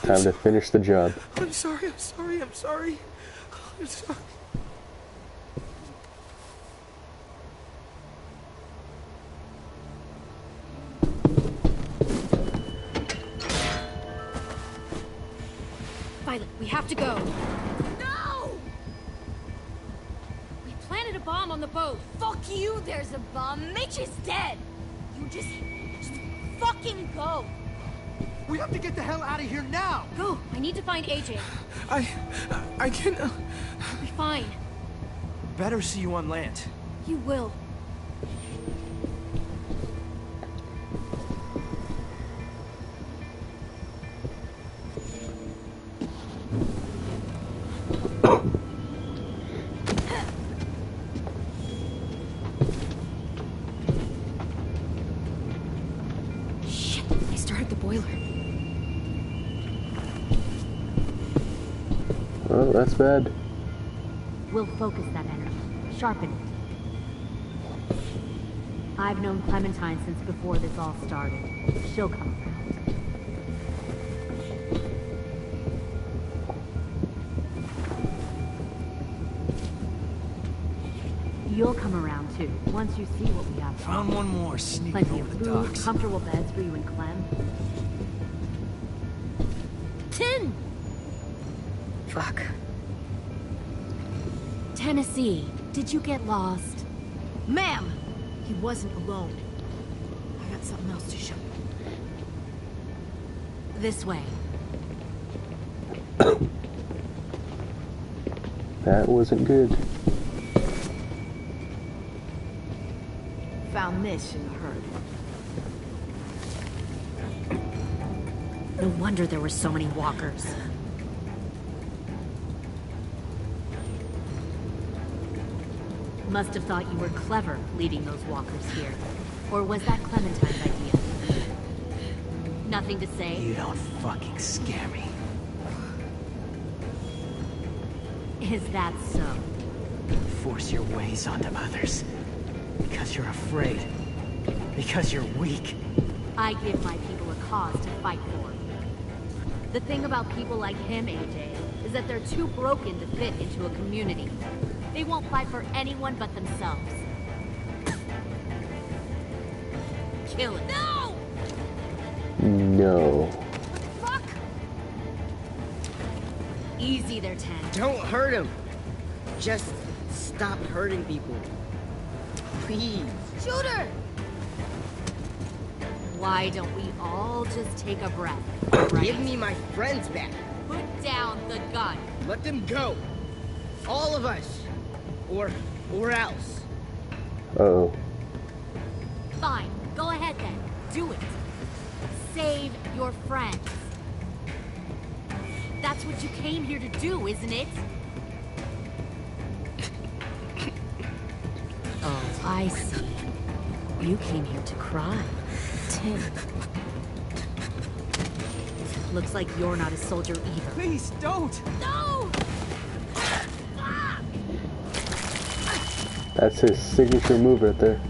Time to finish the job. I'm sorry. I'm sorry. Violet, we have to go. No! We planted a bomb on the boat. Fuck you, there's a bomb. Mitch is dead. You just fucking go. We have to get the hell out of here now! Go! I need to find AJ. I can... We'll be fine. Better see you on land. You will. Shit, I started the boiler. Oh, that's bad. We'll focus that energy. Sharpen it. I've known Clementine since before this all started. She'll come around. You'll come around too, once you see what we have. Found one more sneaking Plenty over of the food, docks. comfortable beds for you and Clem. Tin! Fuck. Tennessee, did you get lost? Ma'am! He wasn't alone. I got something else to show you. This way. That wasn't good. Found this in the herd. No wonder there were so many walkers. Must have thought you were clever leading those walkers here. Or was that Clementine's idea? Nothing to say? You don't fucking scare me. Is that so? Force your ways onto others. Because you're afraid. Because you're weak. I give my people a cause to fight for. The thing about people like him, AJ, is that they're too broken to fit into a community. They won't fight for anyone but themselves. Kill it. No! No. Fuck! Easy there, Ten. Don't hurt him. Just stop hurting people. Please. Shoot her! Why don't we all just take a breath? Right? Give me my friends back. Put down the gun. Let them go. All of us. Or else. Uh-oh. Fine. Go ahead then. Do it. Save your friends. That's what you came here to do, isn't it? Oh, I see. You came here to cry. Tim. Looks like you're not a soldier either. Please, don't! No! That's his signature move right there.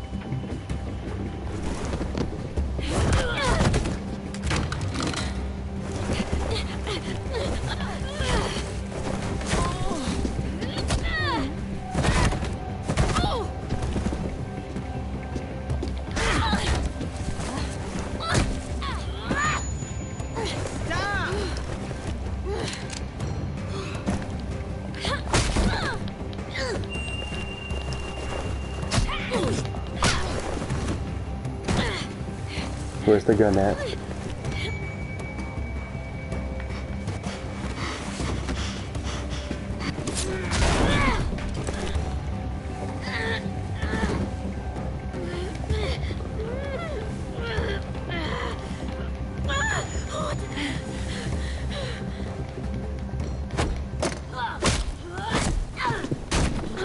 Where's the gun at?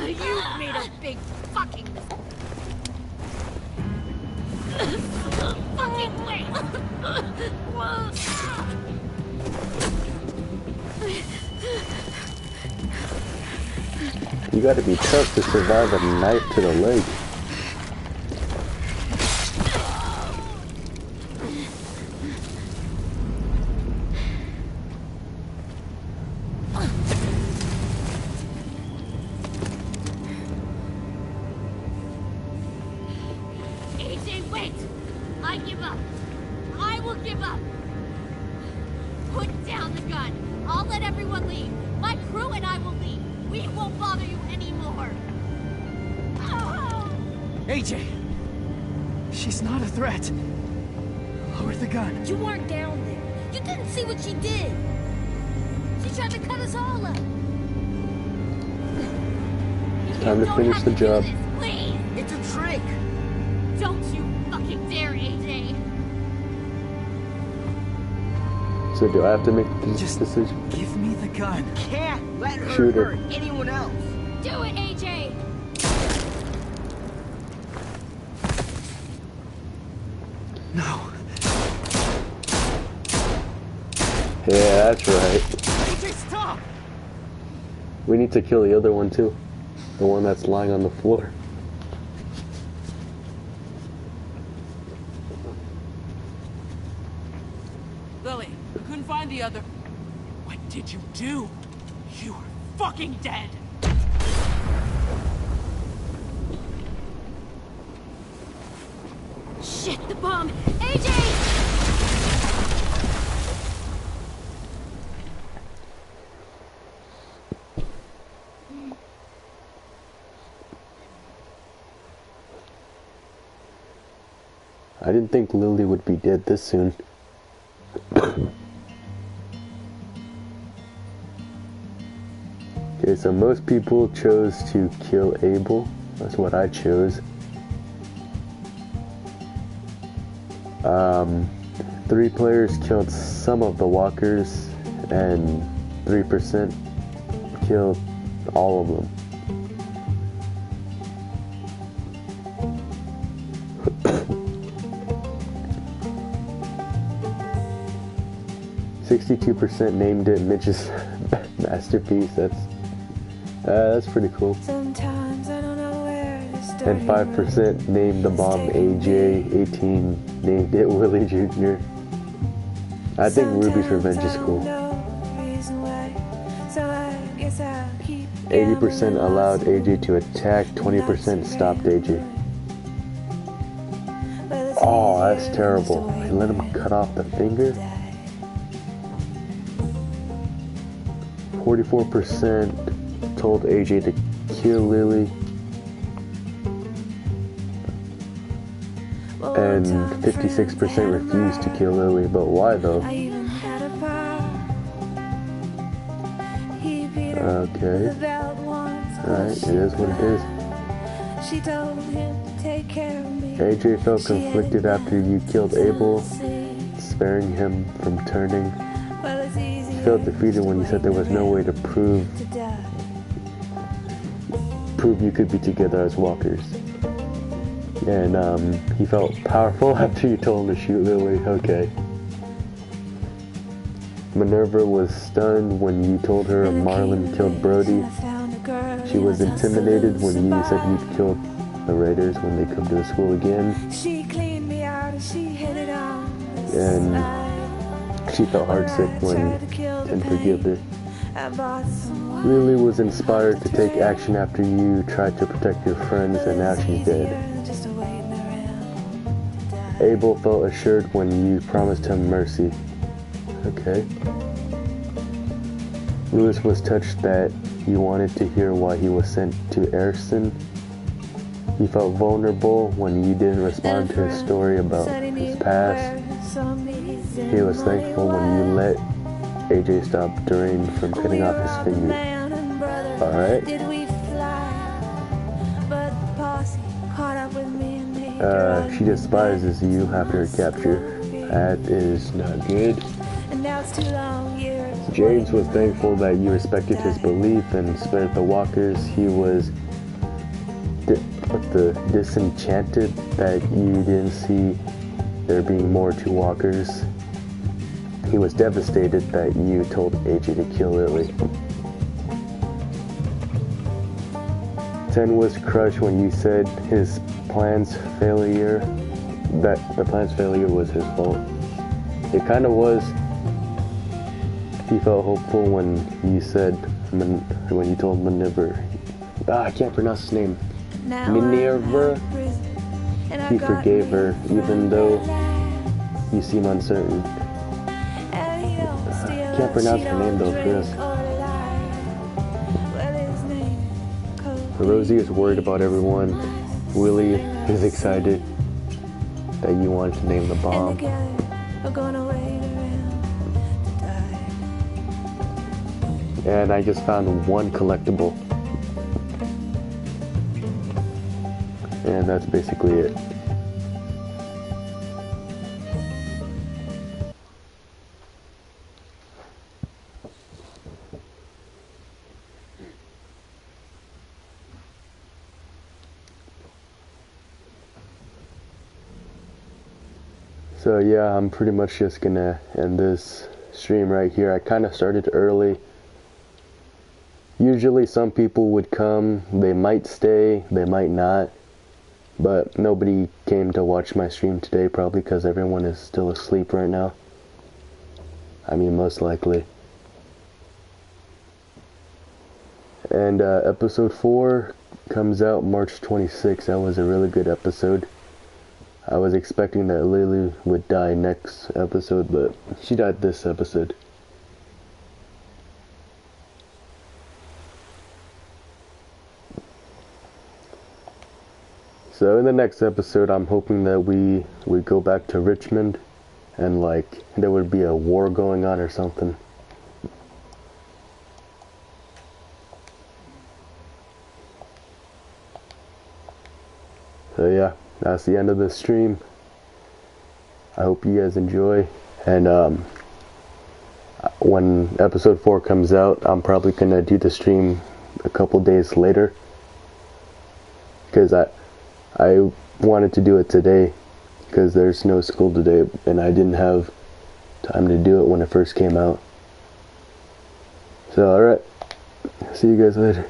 You made a big fucking mistake. Fucking wait! You gotta be tough to survive a knife to the leg. AJ, wait! I give up. I will give up. Put down the gun. I'll let everyone leave. My crew and I will leave. We won't bother you anymore. AJ! She's not a threat. Lower the gun. You weren't down there. You didn't see what she did. She tried to cut us all up. It's time to finish the job. Please! It's a trick. Don't you fucking dare, AJ! So do I have to make this decision? Give me the gun. Can't let her Shoot her. hurt anyone else. Do it, AJ! No. Yeah, that's right. AJ, stop! We need to kill the other one too. The one that's lying on the floor. Lily, couldn't find the other. What did you do? You are fucking dead! Shit, the bomb! AJ! I didn't think Lily would be dead this soon. Okay, so most people chose to kill Abel. That's what I chose. 3 players killed some of the walkers, and 3% killed all of them. 62% named it Mitch's masterpiece. That's pretty cool. Sometimes I don't know where to start. And 5% named the bomb AJ. 18 named it Willie Jr. I think Ruby's Revenge is cool. 80% allowed AJ to attack. 20% stopped AJ. Oh, that's terrible. He let him cut off the finger. 44% told AJ to kill Lily, and 56% refused to kill Lily. But why though? Okay. Alright, it is what it is. AJ felt conflicted after you killed Abel, sparing him from turning. He felt defeated when you said there was no way to prove you could be together as walkers. And he felt powerful after you told him to shoot Lily. Okay. Minerva was stunned when you told her Marlon killed Brody. She was intimidated when you said you'd killed the Raiders when they come to the school again. And she felt heartsick when didn't forgive her. Lily was inspired to take action after you tried to protect your friends, and now she's dead. Abel felt assured when you promised him mercy. Okay. Lewis was touched that you wanted to hear why he was sent to Ayrton. He felt vulnerable when you didn't respond to his story about his past. He was thankful when you let AJ stop Durain from cutting off his finger. Alright. She despises you after her capture. That is not good. James was thankful that you respected his belief and spared the walkers. He was disenchanted that you didn't see there being more to walkers. He was devastated that you told AJ to kill Lily. 10 was crushed when you said that the plan's failure was his fault. It kind of was. He felt hopeful when you told Minerva. I can't pronounce his name. Minerva. He forgave her, even though you seem uncertain. I can't pronounce her name though, Chris. Rosie is worried about everyone. Willie is excited that you wanted to name the bomb. And I just found one collectible. And that's basically it. So yeah, I'm pretty much just gonna end this stream right here. I kind of started early. Usually some people would come, they might stay, they might not. But nobody came to watch my stream today, probably because everyone is still asleep right now. I mean, most likely. And episode 4 comes out March 26th. That was a really good episode. I was expecting that Lily would die next episode, but she died this episode. So in the next episode, I'm hoping that we go back to Richmond and like there would be a war going on or something. So yeah, that's the end of the stream. I hope you guys enjoy, and when episode 4 comes out, I'm probably gonna do the stream a couple days later, because I wanted to do it today because there's no school today and I didn't have time to do it when it first came out. So alright, see you guys later.